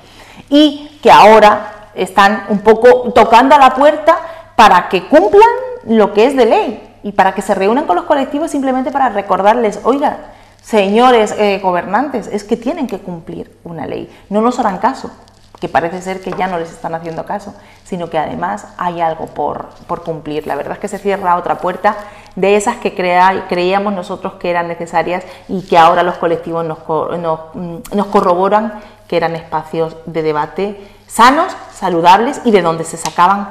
y que ahora están un poco tocando a la puerta para que cumplan lo que es de ley y para que se reúnan con los colectivos simplemente para recordarles, oigan, señores gobernantes, es que tienen que cumplir una ley, no nos harán caso, que parece ser que ya no les están haciendo caso, sino que además hay algo por cumplir. La verdad es que se cierra otra puerta de esas que creíamos nosotros que eran necesarias y que ahora los colectivos nos corroboran que eran espacios de debate sanos, saludables y de donde se sacaban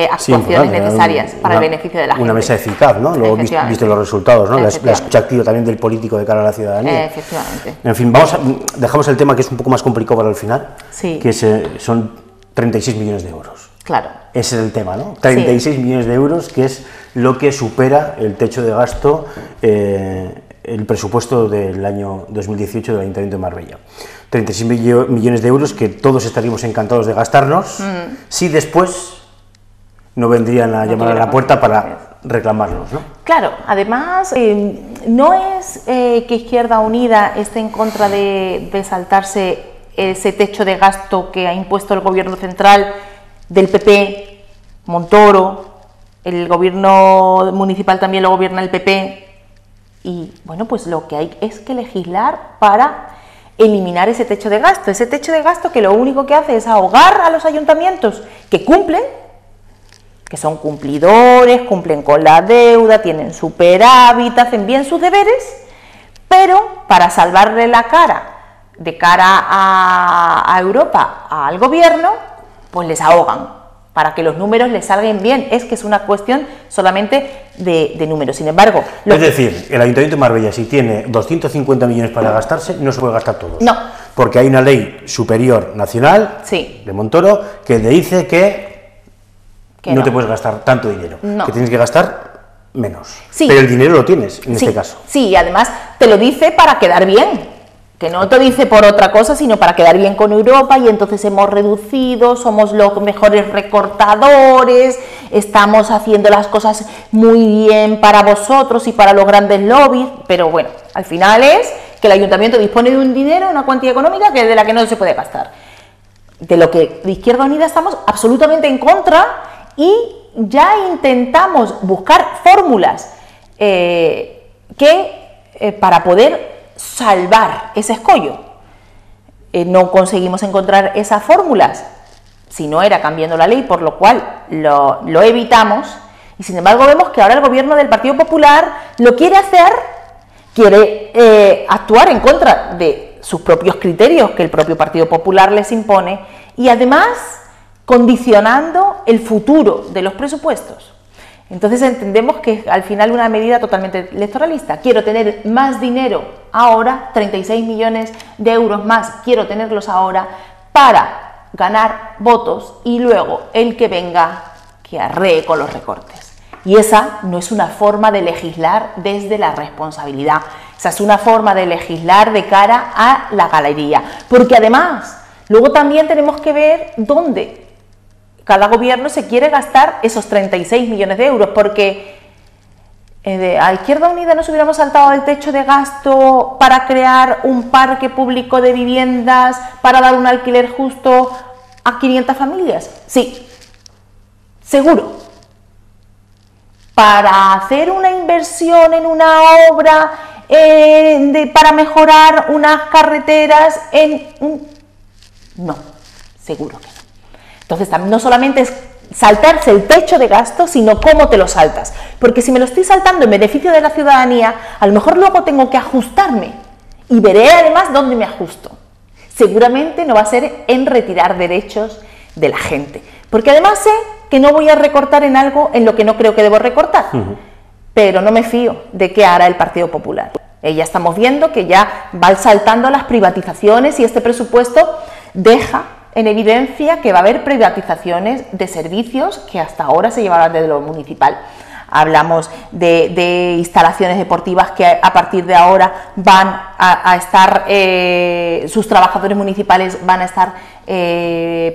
actuaciones necesarias para el beneficio de la gente. Una mesa eficaz, ¿no? Luego visto los resultados, ¿no? La escucha activa también del político de cara a la ciudadanía. Efectivamente. En fin, dejamos el tema que es un poco más complicado para el final, que son 36 millones de euros. Claro. Ese es el tema, ¿no? 36 millones de euros, que es lo que supera el techo de gasto, el presupuesto del año 2018 del Ayuntamiento de Marbella. 36 millones de euros que todos estaríamos encantados de gastarnos si después no vendrían a llamar a la puerta para reclamarlos, ¿no? Claro, además no es que Izquierda Unida esté en contra de saltarse ese techo de gasto que ha impuesto el gobierno central del PP, Montoro, el gobierno municipal también lo gobierna el PP, y bueno, pues lo que hay es que legislar para eliminar ese techo de gasto que lo único que hace es ahogar a los ayuntamientos que cumplen, que son cumplidores, cumplen con la deuda, tienen superávit, hacen bien sus deberes, pero para salvarle la cara de cara a Europa, al gobierno, pues les ahogan, para que los números les salgan bien. Es que es una cuestión solamente de números. Sin embargo... Es decir, el Ayuntamiento de Marbella, si tiene 250 millones para gastarse, no se puede gastar todos. No. Porque hay una ley superior nacional, de Montoro, que le dice que no te puedes gastar tanto dinero, que tienes que gastar menos. Pero el dinero lo tienes, en este caso. Sí, y además te lo dice para quedar bien. Que no te dice por otra cosa, sino para quedar bien con Europa, y entonces hemos reducido, somos los mejores recortadores, estamos haciendo las cosas muy bien para vosotros y para los grandes lobbies, pero bueno, al final es que el ayuntamiento dispone de un dinero, una cuantía económica de la que no se puede gastar. De lo que de Izquierda Unida estamos absolutamente en contra, y ya intentamos buscar fórmulas para poder salvar ese escollo. No conseguimos encontrar esas fórmulas, si no era cambiando la ley, por lo cual lo evitamos, y sin embargo vemos que ahora el gobierno del Partido Popular lo quiere hacer, quiere actuar en contra de sus propios criterios que el propio Partido Popular les impone, y además condicionando el futuro de los presupuestos. Entonces entendemos que es al final una medida totalmente electoralista. Quiero tener más dinero ahora, 36 millones de euros más, quiero tenerlos ahora para ganar votos y luego el que venga que arree con los recortes. Y esa no es una forma de legislar desde la responsabilidad, esa es una forma de legislar de cara a la galería, porque además luego también tenemos que ver dónde cada gobierno se quiere gastar esos 36 millones de euros, porque a Izquierda Unida nos hubiéramos saltado el techo de gasto para crear un parque público de viviendas, para dar un alquiler justo a 500 familias. Sí, seguro. Para hacer una inversión en una obra, para mejorar unas carreteras, no, seguro que no. Entonces, no solamente es saltarse el techo de gasto, sino cómo te lo saltas. Porque si me lo estoy saltando en beneficio de la ciudadanía, a lo mejor luego tengo que ajustarme. Y veré además dónde me ajusto. Seguramente no va a ser en retirar derechos de la gente. Porque además sé que no voy a recortar en algo en lo que no creo que debo recortar. Pero no me fío de qué hará el Partido Popular. Ya estamos viendo que ya van saltando las privatizaciones y este presupuesto deja en evidencia que va a haber privatizaciones de servicios que hasta ahora se llevaban desde lo municipal. Hablamos de instalaciones deportivas que a partir de ahora van a estar, sus trabajadores municipales van a estar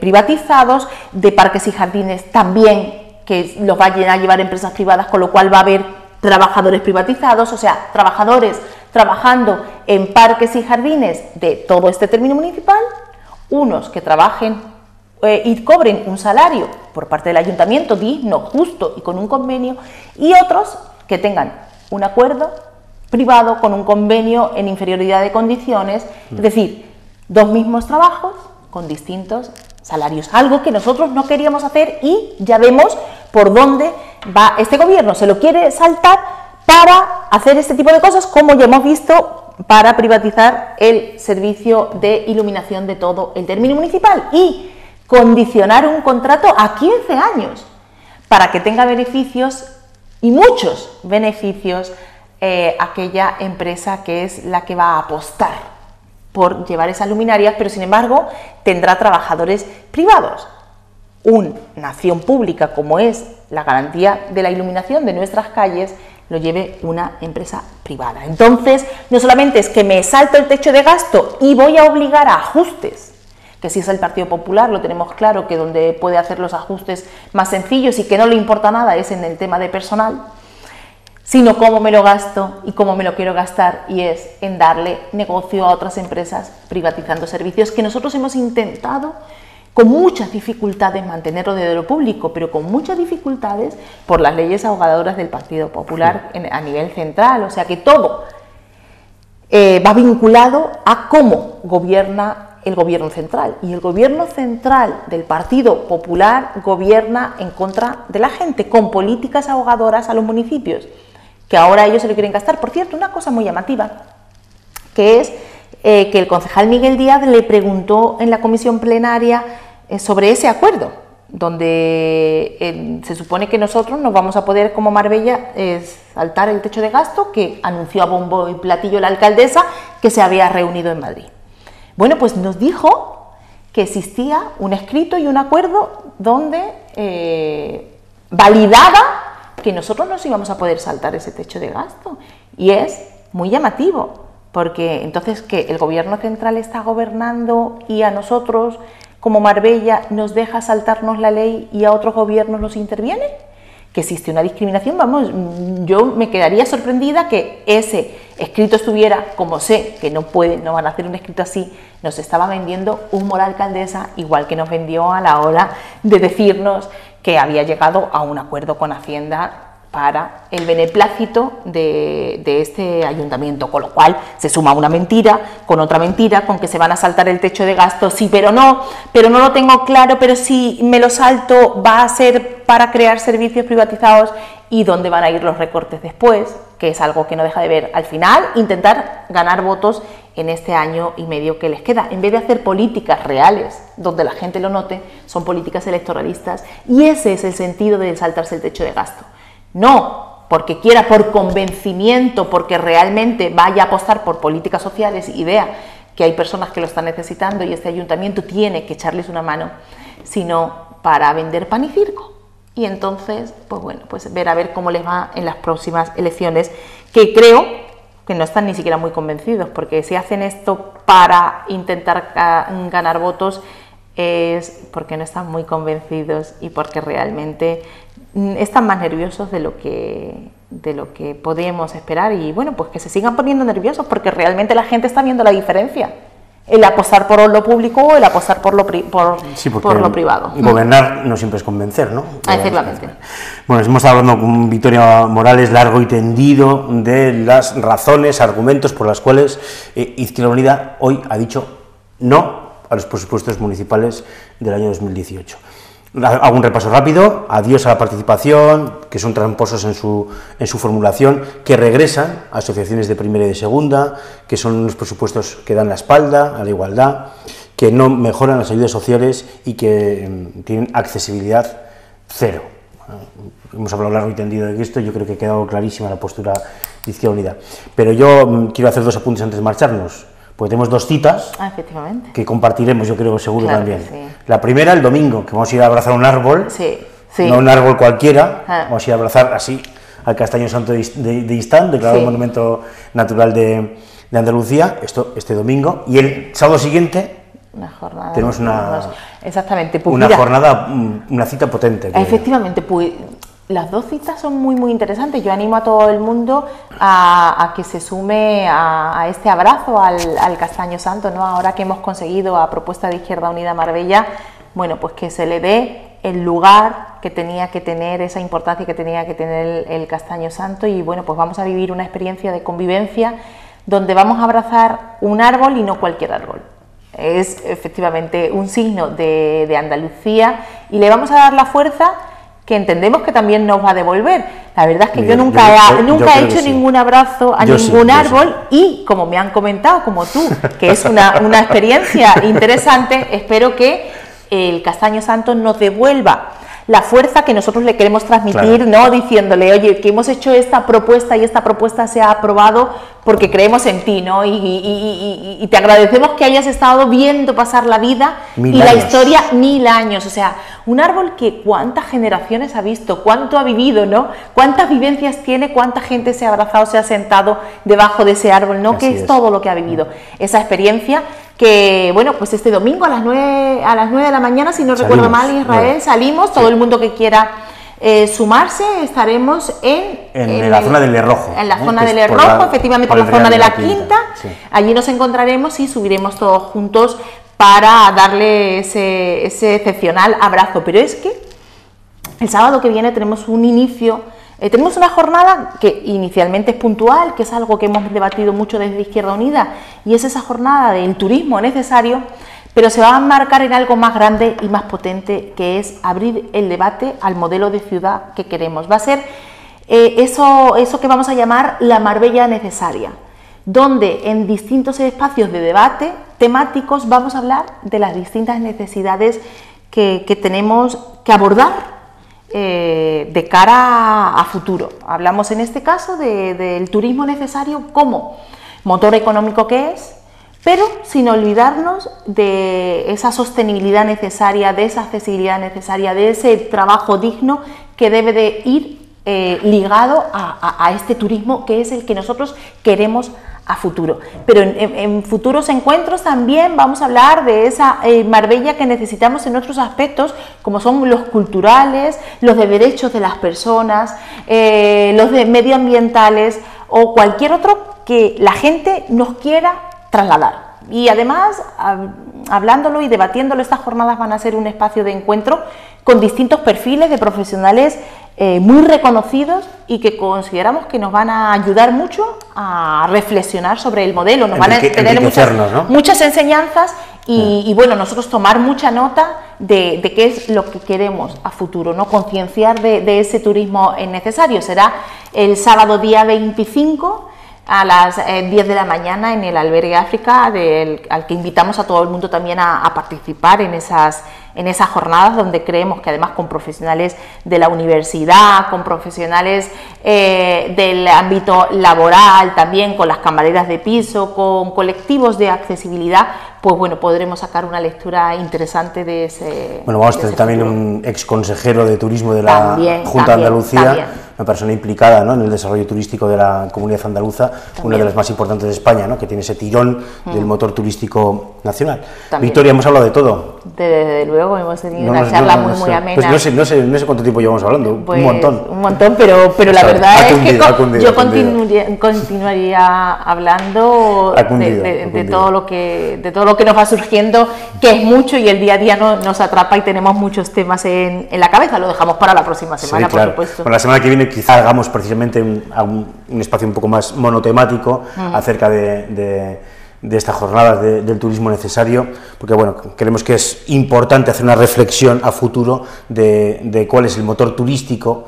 privatizados, de parques y jardines también, que los vayan a llevar empresas privadas, con lo cual va a haber trabajadores privatizados, o sea, trabajadores trabajando en parques y jardines de todo este término municipal, unos que trabajen y cobren un salario por parte del ayuntamiento digno, justo y con un convenio, y otros que tengan un acuerdo privado con un convenio en inferioridad de condiciones, es decir, dos mismos trabajos con distintos salarios, algo que nosotros no queríamos hacer y ya vemos por dónde va este gobierno, se lo quiere saltar para hacer este tipo de cosas, como ya hemos visto, para privatizar el servicio de iluminación de todo el término municipal y condicionar un contrato a 15 años para que tenga beneficios y muchos beneficios aquella empresa que es la que va a apostar por llevar esas luminarias, pero sin embargo tendrá trabajadores privados. Una acción pública como es la garantía de la iluminación de nuestras calles lo lleve una empresa privada. Entonces, no solamente es que me salto el techo de gasto y voy a obligar a ajustes, que si es el Partido Popular lo tenemos claro que donde puede hacer los ajustes más sencillos y que no le importa nada es en el tema de personal, sino cómo me lo gasto y cómo me lo quiero gastar, y es en darle negocio a otras empresas privatizando servicios que nosotros hemos intentado con muchas dificultades mantenerlo desde lo público, pero con muchas dificultades por las leyes ahogadoras del Partido Popular a nivel central. O sea que todo va vinculado a cómo gobierna el gobierno central. Y el gobierno central del Partido Popular gobierna en contra de la gente, con políticas ahogadoras a los municipios, que ahora ellos se lo quieren gastar. Por cierto, una cosa muy llamativa, que es que el concejal Miguel Díaz le preguntó en la comisión plenaria sobre ese acuerdo, donde se supone que nosotros nos vamos a poder, como Marbella, saltar el techo de gasto que anunció a bombo y platillo la alcaldesa que se había reunido en Madrid. Bueno, pues nos dijo que existía un escrito y un acuerdo donde validaba que nosotros nos íbamos a poder saltar ese techo de gasto, y es muy llamativo, porque entonces que el gobierno central está gobernando y a nosotros como Marbella nos deja saltarnos la ley y a otros gobiernos nos interviene, que existe una discriminación. Vamos, yo me quedaría sorprendida que ese escrito estuviera, como sé que no van a hacer un escrito así, nos estaba vendiendo humo la alcaldesa, igual que nos vendió a la hora de decirnos que había llegado a un acuerdo con Hacienda para el beneplácito de este ayuntamiento, con lo cual se suma una mentira, con que se van a saltar el techo de gasto, sí, pero no lo tengo claro, pero si me lo salto va a ser para crear servicios privatizados y dónde van a ir los recortes después, que es algo que no deja de ver. Al final, intentar ganar votos en este año y medio que les queda, en vez de hacer políticas reales, donde la gente lo note, son políticas electoralistas, y ese es el sentido de saltarse el techo de gasto. No porque quiera, por convencimiento, porque realmente vaya a apostar por políticas sociales y vea que hay personas que lo están necesitando y este ayuntamiento tiene que echarles una mano, sino para vender pan y circo. Y entonces, pues bueno, pues ver a ver cómo les va en las próximas elecciones, que creo que no están ni siquiera muy convencidos, porque si hacen esto para intentar ganar votos es porque no están muy convencidos y porque realmente están más nerviosos de lo que podemos esperar, y bueno, pues que se sigan poniendo nerviosos porque realmente la gente está viendo la diferencia. El apostar por lo público o el apostar por lo privado. Gobernar no siempre es convencer, ¿no? Efectivamente. Bueno, hemos estado hablando con Victoria Morales largo y tendido de las razones, argumentos por las cuales Izquierda Unida hoy ha dicho no a los presupuestos municipales del año 2018. Hago un repaso rápido: adiós a la participación, que son tramposos en su formulación, que regresan a asociaciones de primera y de segunda, que son unos presupuestos que dan la espalda a la igualdad, que no mejoran las ayudas sociales y que tienen accesibilidad cero. Hemos hablado largo y tendido de esto, yo creo que ha quedado clarísima la postura de Izquierda Unida. Pero yo quiero hacer dos apuntes antes de marcharnos, porque tenemos dos citas que compartiremos, yo creo, seguro, claro, también. Sí. La primera, el domingo, que vamos a ir a abrazar un árbol, no un árbol cualquiera, vamos a ir a abrazar así al Castaño Santo de Istán, declarado monumento natural de Andalucía, este domingo, y el sábado siguiente tenemos una jornada, una cita potente. Efectivamente, pues las dos citas son muy interesantes. Yo animo a todo el mundo a que se sume a este abrazo al Castaño Santo, ¿no? Ahora que hemos conseguido, a propuesta de Izquierda Unida Marbella, bueno, pues que se le dé el lugar que tenía que tener, esa importancia que tenía que tener el Castaño Santo, y bueno, pues vamos a vivir una experiencia de convivencia donde vamos a abrazar un árbol y no cualquier árbol. Es efectivamente un signo de Andalucía y le vamos a dar la fuerza que entendemos que también nos va a devolver. La verdad es que yo nunca he hecho ningún abrazo a ningún árbol, y como me han comentado, como tú, que es una experiencia interesante, espero que el Castaño Santo nos devuelva la fuerza que nosotros le queremos transmitir, claro, ¿no? Diciéndole, oye, que hemos hecho esta propuesta y esta propuesta se ha aprobado porque creemos en ti, ¿no? Y te agradecemos que hayas estado viendo pasar la vida y la historia 1000 años. O sea, un árbol que cuántas generaciones ha visto, cuánto ha vivido, ¿no? Cuántas vivencias tiene, cuánta gente se ha abrazado, se ha sentado debajo de ese árbol, ¿no? Que es todo lo que ha vivido. Esa experiencia que, bueno, pues este domingo a las 9 de la mañana, si no recuerdo mal, Israel, salimos, todo el mundo que quiera sumarse, estaremos en la zona del Lerrojo. En la zona del Lerrojo, efectivamente, en la zona de la Quinta. Sí. Allí nos encontraremos y subiremos todos juntos para darle ese excepcional abrazo. Pero es que el sábado que viene tenemos un inicio, tenemos una jornada que inicialmente es puntual, que es algo que hemos debatido mucho desde Izquierda Unida, y es esa jornada del turismo necesario, pero se va a enmarcar en algo más grande y más potente, que es abrir el debate al modelo de ciudad que queremos. Va a ser eso que vamos a llamar la Marbella necesaria, donde en distintos espacios de debate temáticos vamos a hablar de las distintas necesidades que tenemos que abordar de cara a futuro. Hablamos en este caso del turismo necesario como motor económico que es, pero sin olvidarnos de esa sostenibilidad necesaria, de esa accesibilidad necesaria, de ese trabajo digno que debe de ir ligado a este turismo, que es el que nosotros queremos a futuro. Pero en futuros encuentros también vamos a hablar de esa Marbella que necesitamos en otros aspectos, como son los culturales, los de derechos de las personas, los de medioambientales o cualquier otro que la gente nos quiera trasladar. Y además, hablándolo y debatiéndolo, estas jornadas van a ser un espacio de encuentro con distintos perfiles de profesionales muy reconocidos y que consideramos que nos van a ayudar mucho a reflexionar sobre el modelo, nos van a tener muchas enseñanzas y bueno, nosotros tomar mucha nota de qué es lo que queremos a futuro, ¿no? Concienciar de ese turismo necesario. Será el sábado día 25 a las 10 de la mañana en el Albergue África, al que invitamos a todo el mundo también a participar en esas jornadas, donde creemos que además con profesionales de la universidad, con profesionales del ámbito laboral, también con las camareras de piso, con colectivos de accesibilidad, pues bueno, podremos sacar una lectura interesante de ese. Bueno, vamos a tener también un ex consejero de turismo de la Junta de Andalucía, una persona implicada, ¿no?, en el desarrollo turístico de la comunidad andaluza, una de las más importantes de España, ¿no?, que tiene ese tirón del motor turístico nacional. Victoria, hemos hablado de todo. Desde luego, hemos tenido una charla muy amena. Pues no sé cuánto tiempo llevamos hablando, pues, un montón, pero la verdad es que yo continuaría hablando de todo lo que nos va surgiendo, que es mucho, y el día a día nos atrapa y tenemos muchos temas en la cabeza. Lo dejamos para la próxima semana, por supuesto. Bueno, la semana que viene quizá hagamos precisamente un espacio un poco más monotemático acerca de estas jornadas del turismo necesario, porque bueno, creemos que es importante hacer una reflexión a futuro de cuál es el motor turístico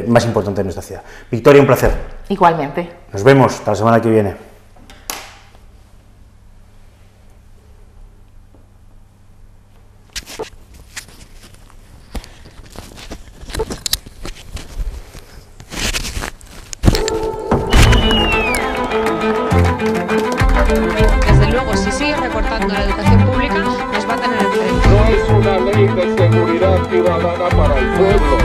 más importante de nuestra ciudad. Victoria, un placer. Igualmente. Nos vemos hasta la semana que viene. Desde luego, si sigue recortando la educación pública, nos va a tener enfrente. No es una ley de seguridad ciudadana para el pueblo.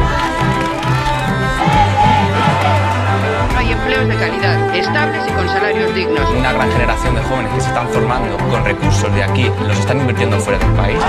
No hay empleos de calidad, estables y con salarios dignos. Una gran generación de jóvenes que se están formando con recursos de aquí, los están invirtiendo fuera del país.